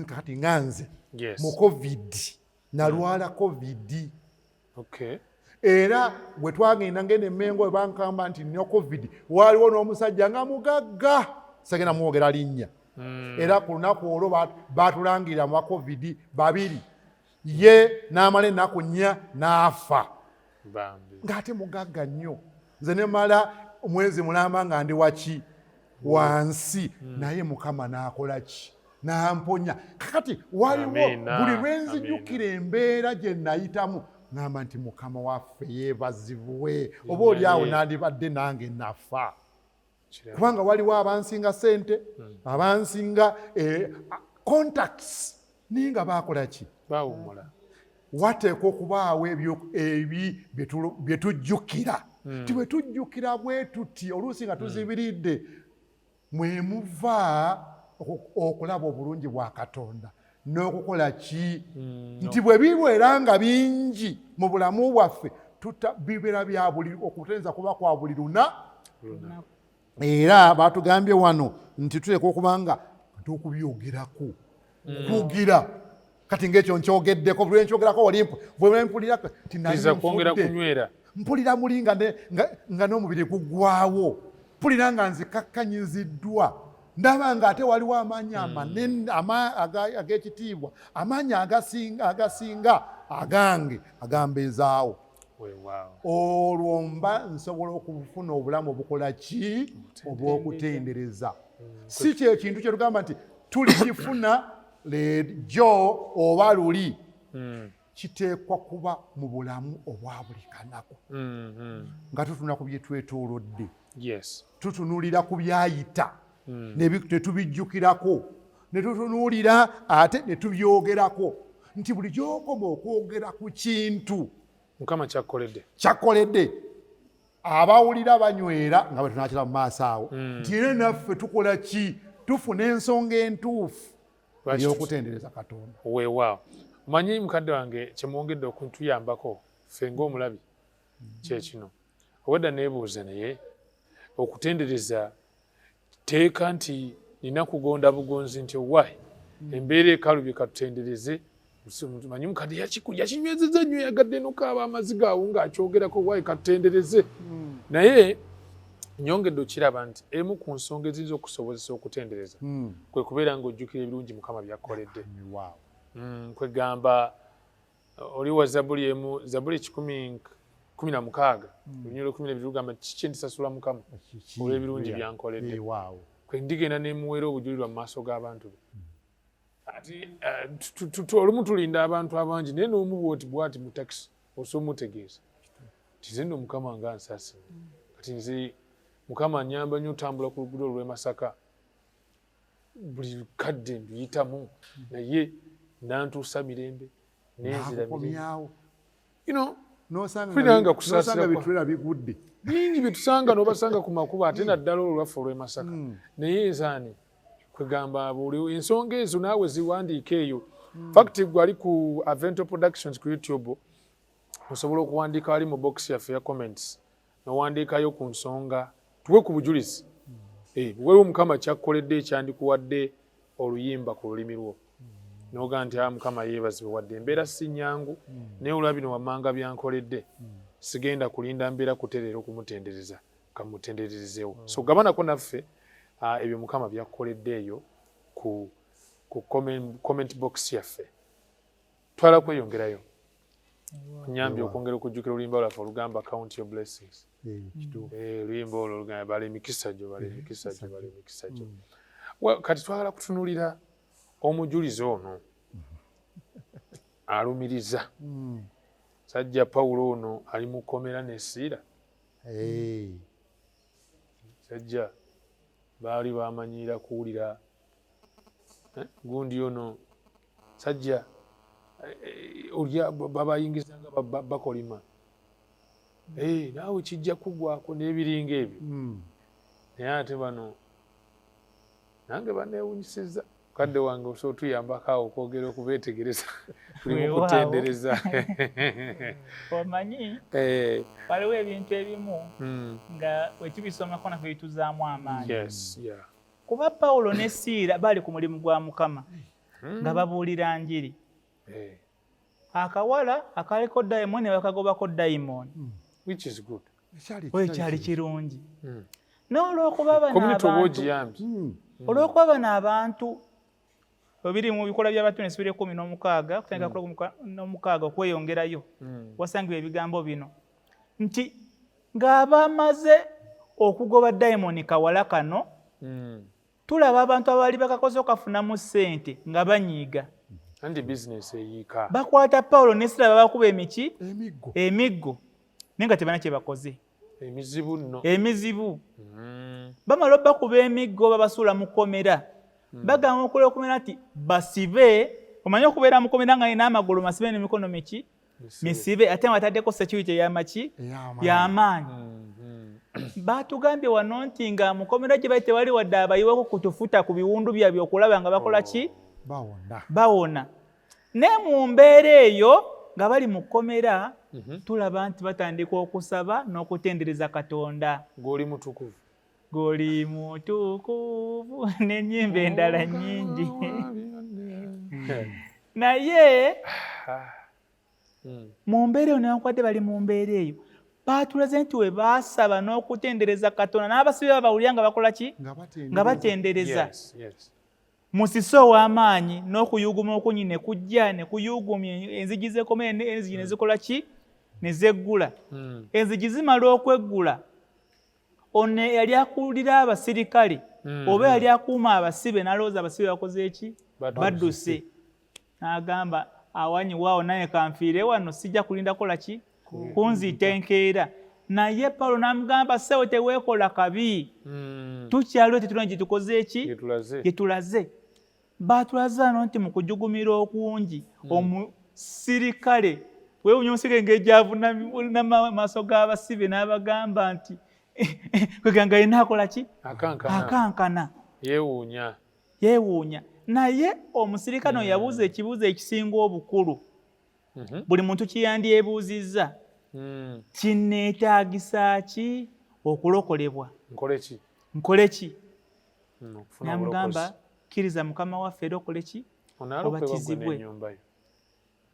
kati nga nze Yes. mu covid nalwala covid Okay. era bwe twagenda ngenda emmengo we bankamba nti nina covid waaliwo n'omusajja nga mugagga sagenda mwogera linnya era ku lunaku olwo baatulangirira mu covid 2 ye n'amala ennaku 4 n'afa Bambi. ng'ate mugagga nnyo nze ne mala omwezi mulamba nga ndi waki wansi naye mukama n'akola ki n'amponya kakati waliwo Amina, buli lwenzijjukira amina. embeera gye nayitamu ngamba nti mukama waffe yeebazibwe oba oli awo nandibadde nange nafa kubanga waliwo abansinga sente abansinga contacts naye nga bakola ki Bawumula. wateekwa okubaawo bye tujjukira ti bwe tujjukira bwe tuti oluusi nga tuzibiridde mwe muva okulaba obulungi bwa Katonda n'okukola ki nti bwe bibeera nga bingi mu bulamu bwaffe bibeera bya buli okutenza kuba kwa buli era baatugambye wano nti tuteekwa okuba nga tukubyogerako kugira kati ng'ekyo nkyogeddeko buli lwenkyogerako bwe mpulira Kiza kwongera kunywera. mpulira muli nga n'omubiri guggwawo mpulira nga nzikakkanyiziddwa ndaba nga ate waliwo amaanyi amanene ag'ekitiibwa amaanyi agasinga agange agambezaawo olwo mba nsobola okufuna obulamu obukola ki obw'okutendereza si kyekintu kye tugamba nti tulikifuna lejo oba luli kiteekwa kuba mu bulamu obwa buli kanaku nga tutunula ku bye twetoolodde tutunuulira ku byayita ne tubijjukirako ne tutunuulira ate ne tubyogerako nti buli gy'okoma okwogera ku kintu Mukama kyakkoledde abawulira banywera nga bwe tunakira mu maaso awo nti era naffe tukola ki tufuna ensonga entuufu ey'okutendereza Katonda. Weewaawo. Manyi mukadde wange kyemwongedde okuntuyambako ffe ng'omulabi kyekino obwedda neebuuza naye okutendereza teeka nti nina kugonda bugonzi nti owaayi embeera ekalubye katutendereze manyi mukadde yakinywezezza nnyo yagadde nokaaba amaziga awo ng'akyogerako owaayi katutendereze naye nyongedde okiraba nti emu ku nsonga eziyinza okusobozesa okutendereza kwe kubeera ng'ojjukira ebirungi Mukama by'akoledde. Kwegamba oli wa Zabuli 16 Lunyolo 12 lugamba kiki ndisasula Mukama olw'ebirungi byankoledde. Kwe ndigenda nemuweera obujulirwa mu maaso g'abantu be. Ati olumu tulinda abantu abangi naye n'omu bw'ati mu takisi osobola omutegeeza nti nze nno Mukama nga nsaasira kati nze Mukama annyamba nnyo otambula ku luguudo olw'e Masaka buli kadde nduyitamu naye nantuusa mirembe nenzira mirembe. Nosanga bitwera bigudde bingi byetusanga n'obasanga ku makubo ate naddala olwaffe olw'e Masaka naye ezaani kwegamba buli ensonga ezo naawe ziwandiika eyo. Fact gwali ku Avento Productions ku YouTube osobola okuwandiika wali mu box yaffe ya comments n'owandiikayo ku nsonga tuwe ku bujulizi weewo Mukama kyakkoledde ekyandikuwadde oluyimba ku lulimi lwo n'oga nti Mukama yeebazibwe wadde embeera si nnyangu naye olwa bino wammanga byankoledde sigenda kulinda mbeera kutereera okumutendereza kamutenderezeewo. So gabanako naffe ebyo Mukama byakkoledde eyo ku comment box yaffe twala kweyongerayo nyambye okwongera okujjukira oluyimba lwaffe olugamba count your blessings. Oluyimba olwo olugamba bala emikisa gyo bala emikisa gyo bala emikisa gyo. Kati twagala kutunuulira omujulizi ono alumiriza sajja Pawulo ono ali mu kkomera ne Siira. Sajja baali bamanyiira kuwulira gundi ono sajja olya babayingizanga bakolima naawe kijja kugwako n'ebiringa ebyo naye ate bano nange baneewunyisizza kadde wange oso tuyambako awo okwogera okubeetegereza tuli Weewaawo. mukutendereza Omanyi waliwo ebintu ebimu nga wekibisomako naffe bituzaamu amaanyi. yes yeah Kuba Pawulo ne Siira bali ku mulimu gwa Mukama nga babuulira njiri. Akawala akaliko dayimooni ne bakagobako dayimooni. which is good Oyo kyali kirungi. N'olwokuba bano community abantu obwogiyambye olw'okuba bano abantu biri mu bikola by'abatone esibiri 16 kutandika kula 16 okweyongerayo wasangibwa ebigambo bino nti ng'abamaze okugoba dayimooni kawala kano tulaba abantu abaali bakakoze okafunamu ssente nga banyiiga andi business eyiika bakwata Pawulo ne Siira babakuba emiggo naye nga tebana kye bakoze emizibu nno emizibu bamala bakuba emiggo babasuula mu kkomera bagamba okulera okumera nti basibe omanyi okubeera mu kkomera nga nina amagulu masibe n'emikono misibe ate nga bataddeko security y'amaanyi batugambye wano nti nga mu kkomera gye bali tewali wadde abayiwako kutufuta ku biwundu byabwe okulaba nga bakola ki bawona ne mu mbeera eyo nga bali mu kkomera tulaba nti batandika okusaba n'okutendereza Katonda goli mutukuvu n'ennyimba endala nnyingi naye mu mbeera eyo newankubadde bali mu mbeera eyo batulaze nti we baasaba n'okutendereza Katonda n'abasibe babawulira nga bakola ki nga batendereza musise ow'amaanyi n'okuyuguma okunyi ne kujja ne kuyugumya enzigi z'ekkomera enzigi ne zikola ki ne zeggula enzigi zimala okweggula ono yali akulira abasirikale oba yali akuuma abasibe n'alowooza abasibe bakoze eki badduse n'agamba awanyi waawo naye kanfiire wano sijja kulinda kola ki kunziita enkeera naye Pawulo n'amugamba ssebo teweekola kabi tukyaliwo tetulina gye tukoze eki gye tulaze batulaze ano nti mu kujugumira okungi omusirikale weewunya omusirikale ng'egyavuna maaso g'abasibe n'abagamba nti kweganga yena akola ki akankana yeewuunya naye omusirikale ono yabuuza ekibuuzo ekisinga obukulu buli muntu kiyandyebuuzizza kinneetaagisa ki okulokolebwa nkole ki namugamba kkiriza Mukama waffe era okole ki obatizibwe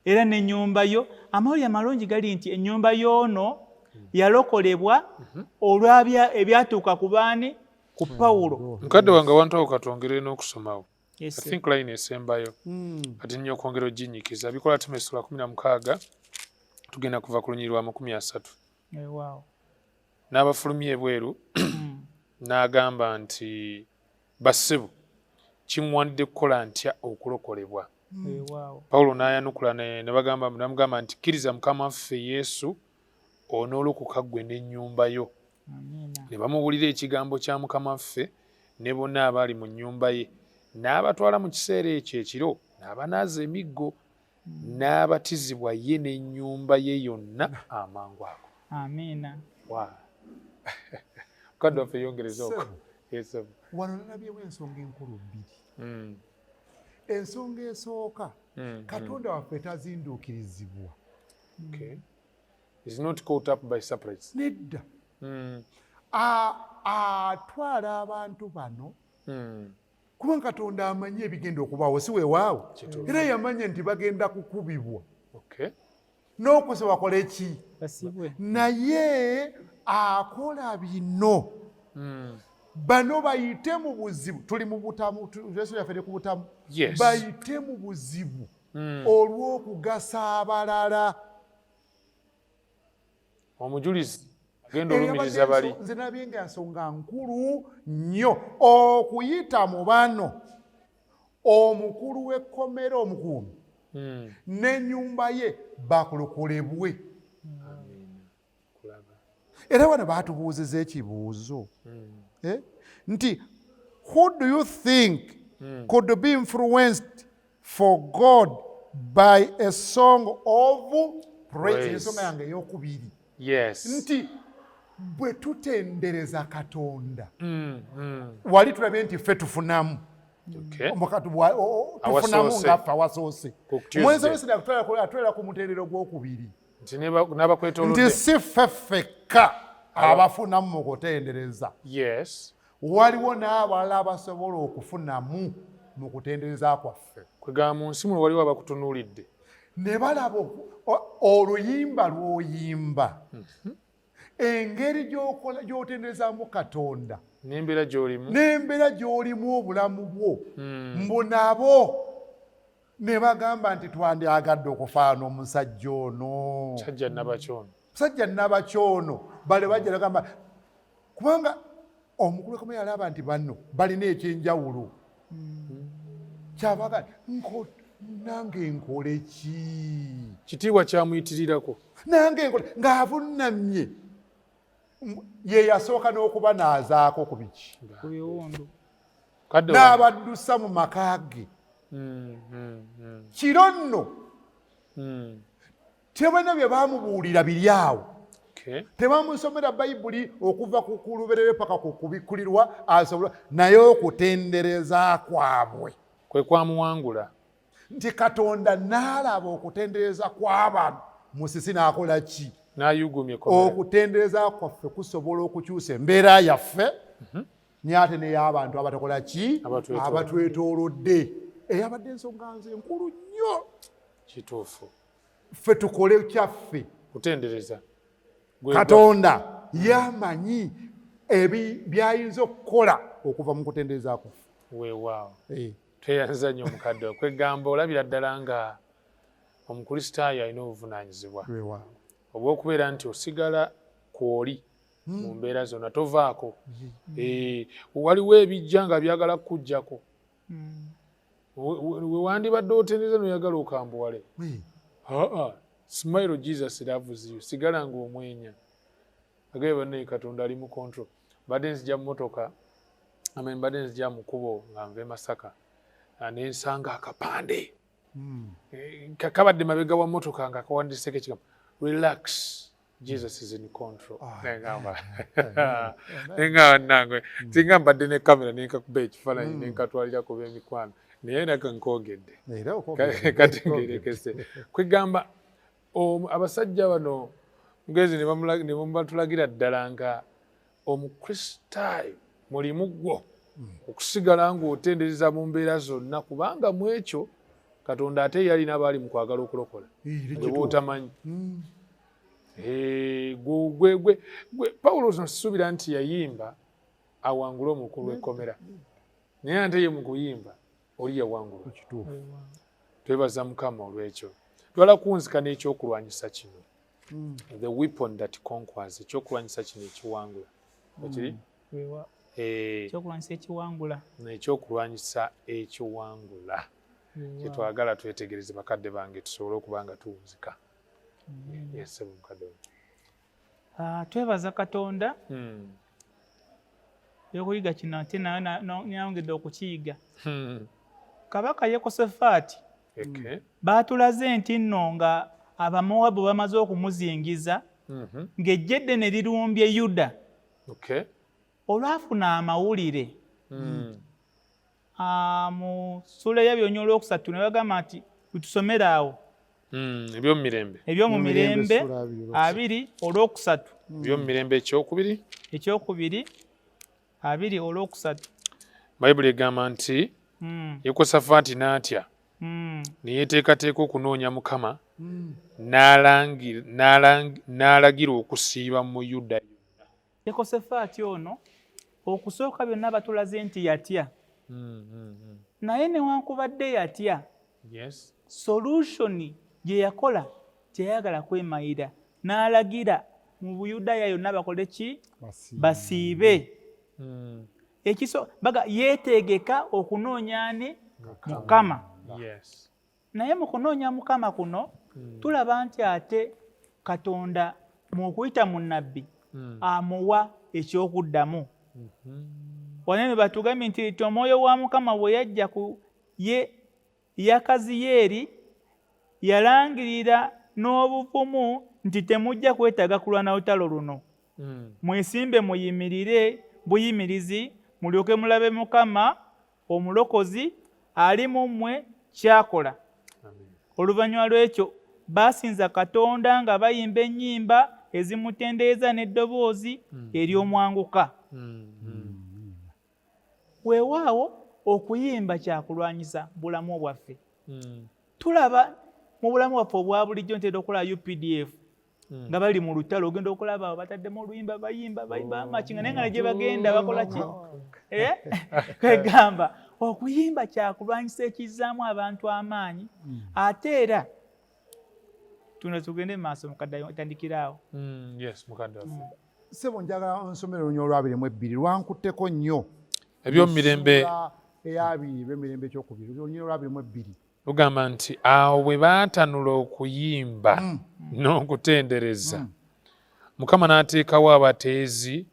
era n'ennyumba yo amawulire amalungi gali nti ennyumba y'ono yalokolebwa olwabya ebyatuuka ku baani ku Pawulo mukadde wange abantu awo katwongere n'okusomawo I think line esembayo kati nnyo okwongera oginyikiza bikola Timotheo essula 16 tugenda kuva ku lunyiriri lwa 30 n'abafulumya ebweru n'agamba nti bassebo kimuwanidde kukola ntya okulokolebwa Pawulo n'ayanukula namugamba nti kkiriza Mukama waffe Yesu onoolokoka ggwe n'ennyumba yo ne bamuwulira ekigambo kya Mukama waffe ne bonna abaali mu nnyumba ye n'abatwala mu kiseera ekyo ekiro n'abanaaza emiggo n'abatizibwa ye n'ennyumba ye yonna amangu ago amiina mukadde waffe yongereza okwo wano nalabyewo ensonga enkulu bbiri ensonga esooka Katonda waffe tazinduukirizibwa is not caught up by surprise nedda atwala abantu bano kubanga Katonda amanyi ebigenda okubaawo si weewaawo era yamanya nti bagenda kukubibwa n'okusa bakole ki naye akola bino bano bayite mu buzibu tuli mu butamu Yesu yafere ku butamu bayite mu buzibu olw'okugasa abalala omujulizi agenda olumiriza bali nze nabye nga nsonga nkulu nnyo okuyita mu bano omukulu w'ekkomera omukuumi n'ennyumba ye bakulokolebwe era wano baatubuuziza ekibuuzo nti who do you think could be influenced for God by a song of praise ensonga yange ey'okubiri nti bwe tutendereza Katonda wali tulabye nti ffe tufunamu Okay. omukatu tufunamu Awasoose. ngaffe awasoose Ku Tuesday. omwezi w'esina atwera ku mutenderero gwokubiri Nti n'abakwetoolodde. nti si ffe ffekka abafunamu mu kutendereza Yes. waliwo n'abalala abasobola okufunamu mu kutendereza kwaffe Kwegamba mu nsi muno waliwo abakutunuulidde. ne balaba oluyimba lw'oyimba engeri gy'otenderezaamu katonda N'embeera gy'olimu. n'embeera gy'olimu obulamu bwo mbu nabo ne bagamba nti twandyagadde okufaana omusajja ono Sajja Nabakyono. musajja Nabakyono bale bajja bagamba kubanga omukulu w'ekkomera yalaba nti banno balina ekyenjawulo kyabaga nange nkole ki Kitiibwa kyamuyitirirako. nange nkole ng'avunnamye ye yasooka n'okuba naazaako ku biki ku biwundu. Kadde n'abaddusa mu maka ge kiro nno tebana bye baamubuulira biri awo Okay. tebamusomera bayibuli okuva ku luberere paka ku kubikkulirwa asobola naye okutendereza kwabwe Kwe kwamuwangula. nti katonda n'alaba okutendereza kw'abantu musisi n'akola ki N'ayugumya ekkomera. okutendereza kwaffe kusobola okukyusa embeera yaffe n'ate n'ey'abantu abatakola ki Abatwetoolodde. abatwetoolodde eyabadde ensonga nze nkulu nnyo Kituufu. ffe tukole kyaffe Kutendereza. katonda yamanyi byayinza okukola okuva mu kutendereza kwaffe Weewaawo. Tweyanza nnyo mukadde we. Kwegamba olabira ddala nga omukristaayo alina obuvunaanyizibwa obw'okubeera nti osigala kw'oli mu mbeera zonna tovaako. Waliwo ebijja nga byagala kukuggyako. We wandibadde otendereza n'oyagala okambuwale. Smile Jesus loves you. Sigala ng'omwenya. Agaye banne Katonda ali mu control. Badde nzija mu motoka. Badde nzija mu kkubo nga nva e Masaka. Ne nsanga akapande. Kabadde mabega wa motoka nga kawandiiseko ekigambo relax. Jesus is in control. Nengamba nangwe. Singa mbadde ne kamera nenkakuba ekifaananyi nenkatwalira ku b'emikwano. Naye naka nkogedde. Kati ngerekese. Kwegamba abasajja bano mugezi ne batulagira ddala nga omukristaayo mulimu gwo okusigala ng'otendereza mu mbeera zonna kubanga mu ekyo Katonda ate yalina baali mu kwagala okulokola bw'otamanyi. Gwe Pawulo nasuubira nti yayimba awangule omukulu w'ekkomera naye ate ye mu kuyimba oli yawangula. Twebaza Mukama olw'ekyo. Twala kunzika n'ekyokulwanyisa kino. The weapon that conquers. Ekyokulwanyisa kino ekiwangula. Ekiri? Ekyokulwanyisa ekiwangula. Ekyokulwanyisa ekiwangula. Kyetwagala twetegereze bakadde bange tusobole okuba nga tuwunzika. Yes, mukadde. Twebaza Katonda. Yokuyiga kino ate nayongedde okukiyiga. Kabaka Yekosafaati baatulaze nti nno nga Abamowabu bamaze okumuzingiza ng'eggye eddene lirumbye Yuda. Olwafuna amawulire mu ssula y'ebyonnyo olwokusatu ne bagamba nti bitusomere awo ebyomumirembe 2:3 ebyomumirembe ekyokubiri 2:3 Bayibuli egamba nti Yekosafaati n'atya ne yeeteekateeka okunoonya Mukama n'alagira okusiiba mu Yuda yonna. Yekosafaati ono okusooka byonna batulaze nti yatya. Naye newankubadde yatya, solution gye yakola teyayagala kwemayira n'alagira mu Buyudaaya yonna bakole ki? Basiibe. Yeetegeka okunoonya ani? Mukama. Naye mu kunoonya Mukama kuno tulaba nti ate Katonda mu kuyita mu nnabbi amuwa ekyokuddamu. Wanene batugambye nti omwoyo wa Mukama bwe yajja ku Yakaziyeri yalangirira n'obuvumu nti temujja kwetaaga kulwana lutalo luno. Mwesimbe muyimirire buyimirizi mulyoke mulabe Mukama omulokozi ali mu mmwe kyakola. Oluvannyuma lw'ekyo baasinza Katonda nga bayimba ennyimba ezimutendereza n'eddoboozi ery'omwanguka. Weewaawo okuyimba kyakulwanyisa bulamu bwaffe. Tulaba mu bulamu bwaffe obwa bulijjo ntera okulaba UPDF nga bali mu lutalo, ogenda okulaba abo bataddemu oluyimba bayimba amakinga naye nga ne gye bagenda bakola ki? Kwegamba okuyimba kyakulwanyisa ekizzaamu abantu amaanyi, ate era tugende mu maaso mukadde tandikira awo. Yes, mukadde waffe. Ssebo njagala nsomero lunya olw'abiri lwankutteko nnyo. Ebyomumirembe eyabiri b'emirembe ekyokubiri lunya olw'abiri. Lugamba nti awo bwe baatanula okuyimba n'okutendereza, Mukama n'ateekawo abateezi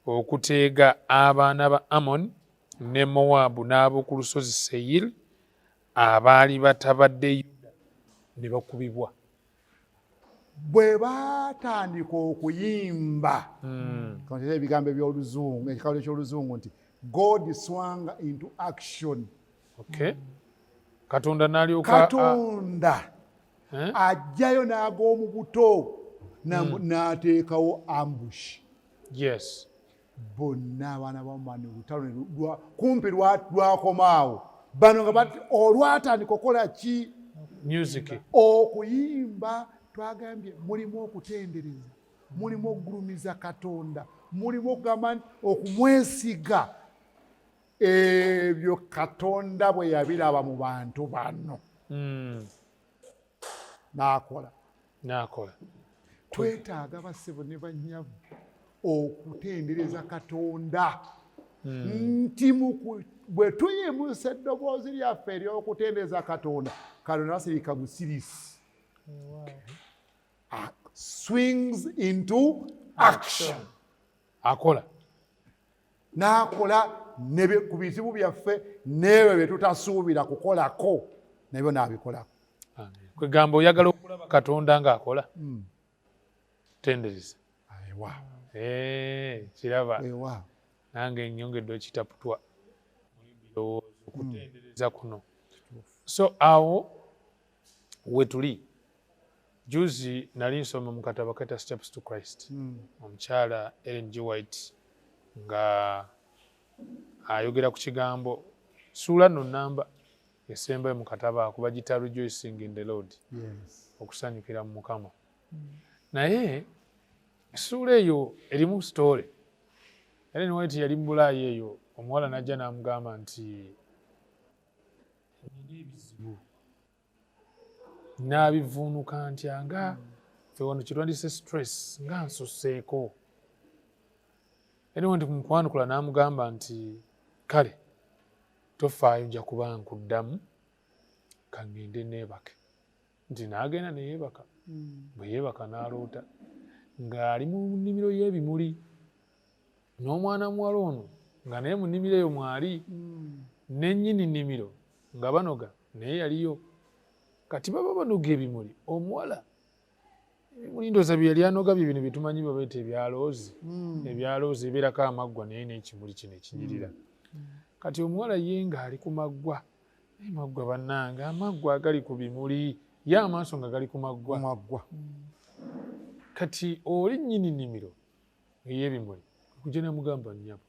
okuteega abaana ba Amoni ne Mowaabu n'ab'oku lusozi Seyiri abaali batabadde Yuda ne bakubibwa. Bwe baatandika okuyimba kantera ebigambo eby'Oluzungu, ekikalo ky'Oluzungu nti God swung into action. Okay. Katonda ajjayo n'ag'omu buto n'ateekawo ambush. Yes. Bonna abaana bamani olutalo kumpi lwakomaawo. Bano nga bati olwatandika okukola ki? Music. Okuyimba twagambye mulimu okutendereza, mulimu okugulumiza Katonda, mulimu okugamba okumwesiga ebyo Katonda bwe yabiraba mu bantu bano. N'akola. Twetaaga bassebo ne bannyavu okutendereza Katonda. Nti bwe tuyimusa eddoboozi lyaffe ery'okutendereza Katonda, Katonda asirika busirisi. Swings into action. Akola. N'akola ku bizibu byaffe n'ebyo bye tutasuubira kukolako nabyo n'abikolako. Kwegamba oyagala okulaba Katonda ng'akola. Tendereza. Kiraba. Nange nnyongedde ekitaputwa okutendereza kuno. So awo we tuli. Juzi nali nsoma mu katabo kayitibwa Steps to Christ. Omukyala Ellen G. White nga ayogera ku kigambo ssuula nno nnamba esembayo mu katabo ako bagiyita Rejoicing in the Lord. Okusanyukira mu Mukama. Naye essuula eyo erimu story. Ellen White yali mu Bulaayi eyo, omuwala n'ajja n'amugamba nti nina ebizibu n'abivuunuka ntya nga ffe wano kitwandise stress nga nsusseeko. Ellen White kumukwanukula n'amugamba nti kale tofaayo nja kuba nkuddamu kangende neebake. Nti n'agenda ne yeebaka. Bwe yeebaka n'aloota ng'ali mu nnimiro y'ebimuli n'omwana muwala ono nga naye mu nnimiro eyo mwali n'ennyini nnimiro nga banoga naye yaliyo. Kati baba banoga ebimuli omuwala ebimuli ndooza bye yali anoga bye bino bye tumanyi babeeta ebyaloozi. Ebyaloozi ebeerako amaggwa naye n'ekimuli kino ekinyirira. Kati omuwala ye ng'ali ku maggwa. Maggwa bannange, amaggwa agali ku bimuli ye amaaso nga gali ku maggwa. Kati oli nnyini nnimiro ey'ebimuli kujja n'amugamba nnyabo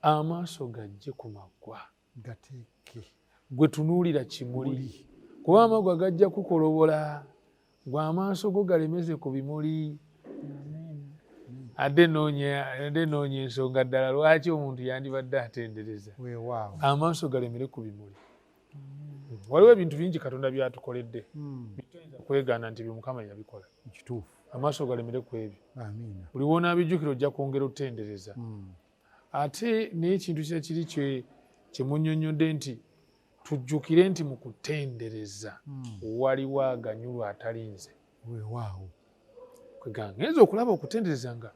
amaaso gajje ku maggwa gateeke gwe tunuulira kimuli kuba amaggwa gajja kukolobola gwe amaaso go galemeze ku bimuli. Ate noonya ensonga ddala lwaki omuntu yandibadde atendereza amaaso galemere ku bimuli. Waliwo ebintu bingi Katonda byatukoledde bitoyinza kwegaana nti bye Mukama yabikola. Amaaso galemere ku ebyo. Buli w'onaabijjukira ojja kwongera okutendereza. Ate n'ekintu kiri kye munnyonnyodde nti tujjukire nti mu kutendereza waliwo aganyulwa atalinze. Kwegamba ngenza okulaba okutendereza nga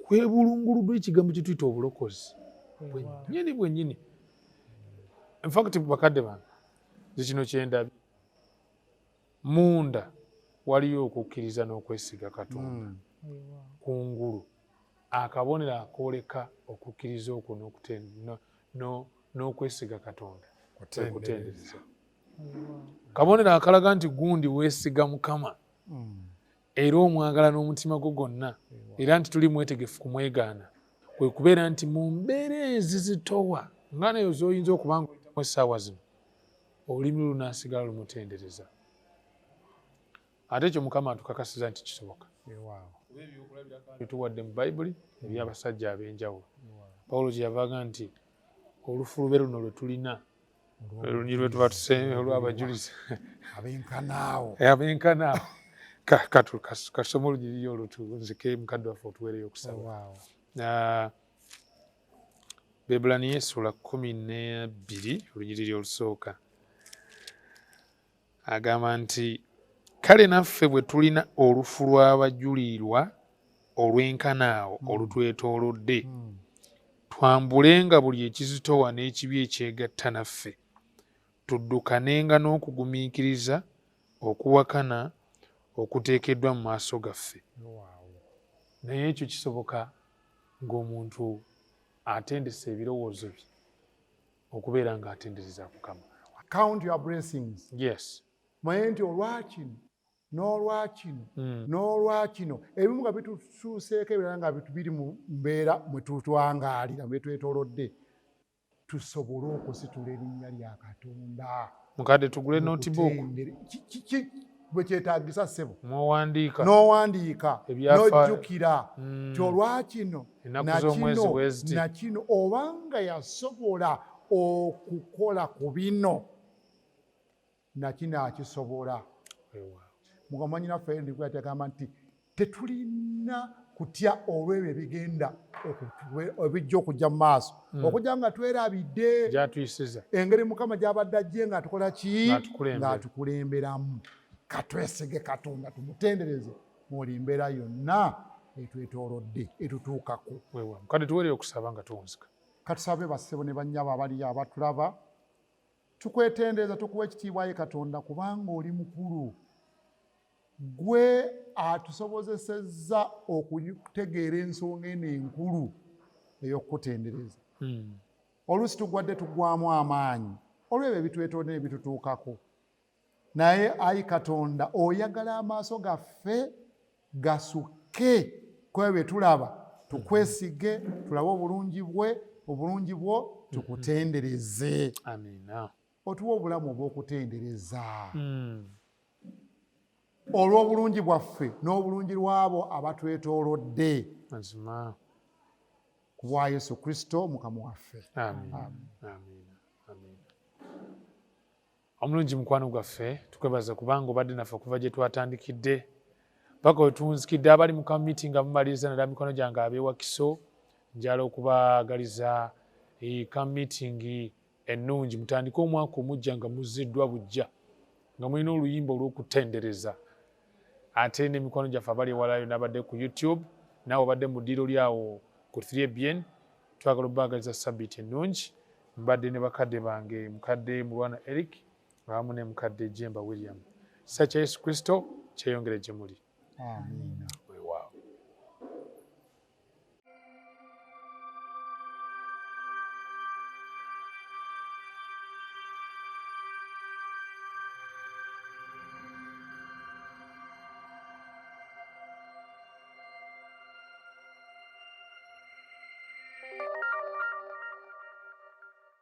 kwebulunguluddwa ekigambo kye tuyita obulokozi bwennyini. In fact bakadde bange kino kyendabye munda waliyo okukkiriza n'okwesiga Katonda. Kungulu akabonero akooleka okukkiriza okwo n'okwesiga Katonda kutendereza. Kabonero akalaga nti gundi weesiga Mukama era omwagala n'omutima gwo gwonna era nti tuli mwetegefu kumwegaana kwe kubeera nti mu mbeera ezizitowa nga nayo z'oyinza okuba nga oyitamu essaawa zino olulimi lunaasigala lumutendereza. Ate ekyo Mukama atukakasiza nti kisoboka. Tuwadde mu Bayibuli eby'abasajja ab'enjawulo. Pawulo kye yavaga nti olufulube luno lwe tulina olunyi lwe tuba tusembe olw'abajulizi abenkanaawo kasoma olunyiriri olwo tunzike mukadde waffe otuweereyo okusaba. Beebulaniya essula 12 olunyiriri olusooka agamba nti kale naffe bwe tulina olufu lw'abajulirwa olw'enkanaawo olutwetoolodde twambulenga buli ekizitowa n'ekibi ekyegatta naffe tuddukanenga n'okugumiikiriza okuwakana okuteekeddwa mu maaso gaffe. Naye ekyo kisoboka ng'omuntu atendesa ebirowoozo bye okubeera ng'atendereza Mukama. Count your blessings. Yes. Manye nti olwakino n'olwakino n'olwakino ebimu nga bitusuuseeko ebirala nga biri mu mbeera mwe tutwangaalira mwe twetoolodde tusobole okusitula erinnya lya Katonda. Mukadde tugule notebook bwe kyetaagisa ssebo n'owandiika n'ojjukira ti olwakino nakino nakino obanga yasobola okukola ku bino nakino akisobola. Mugamanyi naffe ndikuate agamba nti tetulina kutya olw'ebyo ebigenda ebijja okujja mu maaso okujja nga twerabidde gyatuyisiza engeri Mukama gy'abadde ajje ng'atukola ki ng'atukulemberamu. Katwesige Katonda tumutendereze muli mbeera yonna etwetoolodde etutuukako. Kale tuweereyo okusaba nga tuwunzika. Katusabe bassebo ne bannyabo abali abatulaba tukwetendereza tukuwa ekitiibwa ye Katonda kubanga oli mukulu. Gwe atusobozesezza okutegeera ensonga eno enkulu ey'okukutendereza. Oluusi tugwadde tuggwamu amaanyi olw'ebyo ebitwetoolodde ebitutuukako. Naye ayi Katonda oyagala amaaso gaffe gasukke ku ebyo tulaba tukwesige tulabe obulungi bwo tukutendereze. Amiina. Otuwa obulamu obw'okutendereza olw'obulungi bwaffe n'obulungi lw'abo abatwetoolodde mazima ku bwa Yesu Kristo Mukama waffe. Amiina. Omulungi mukwano gwaffe tukwebaza kubanga obadde naffe okuva gye twatandikidde paka we tuwunzikidde abali mu kamiti nga mumaliriza naddala mikono gyange ab'ewakiso njala okubaagaliza kamitingi ennungi mutandike omwaka omujja nga muzziddwa bujja nga mulina oluyimba olw'okutendereza. Ate n'emikono gyaffe abali ewalayo n'abadde ku YouTube naawe obadde mu ddiiro lyawo ku 3BN twagala obaagaliza sabbiiti ennungi. Mbadde ne bakadde bange mukadde Mulwana Eric awamu ne mukadde Jemba William. Kisa kya Yesu Kristo kyeyongere gye muli. Amiina.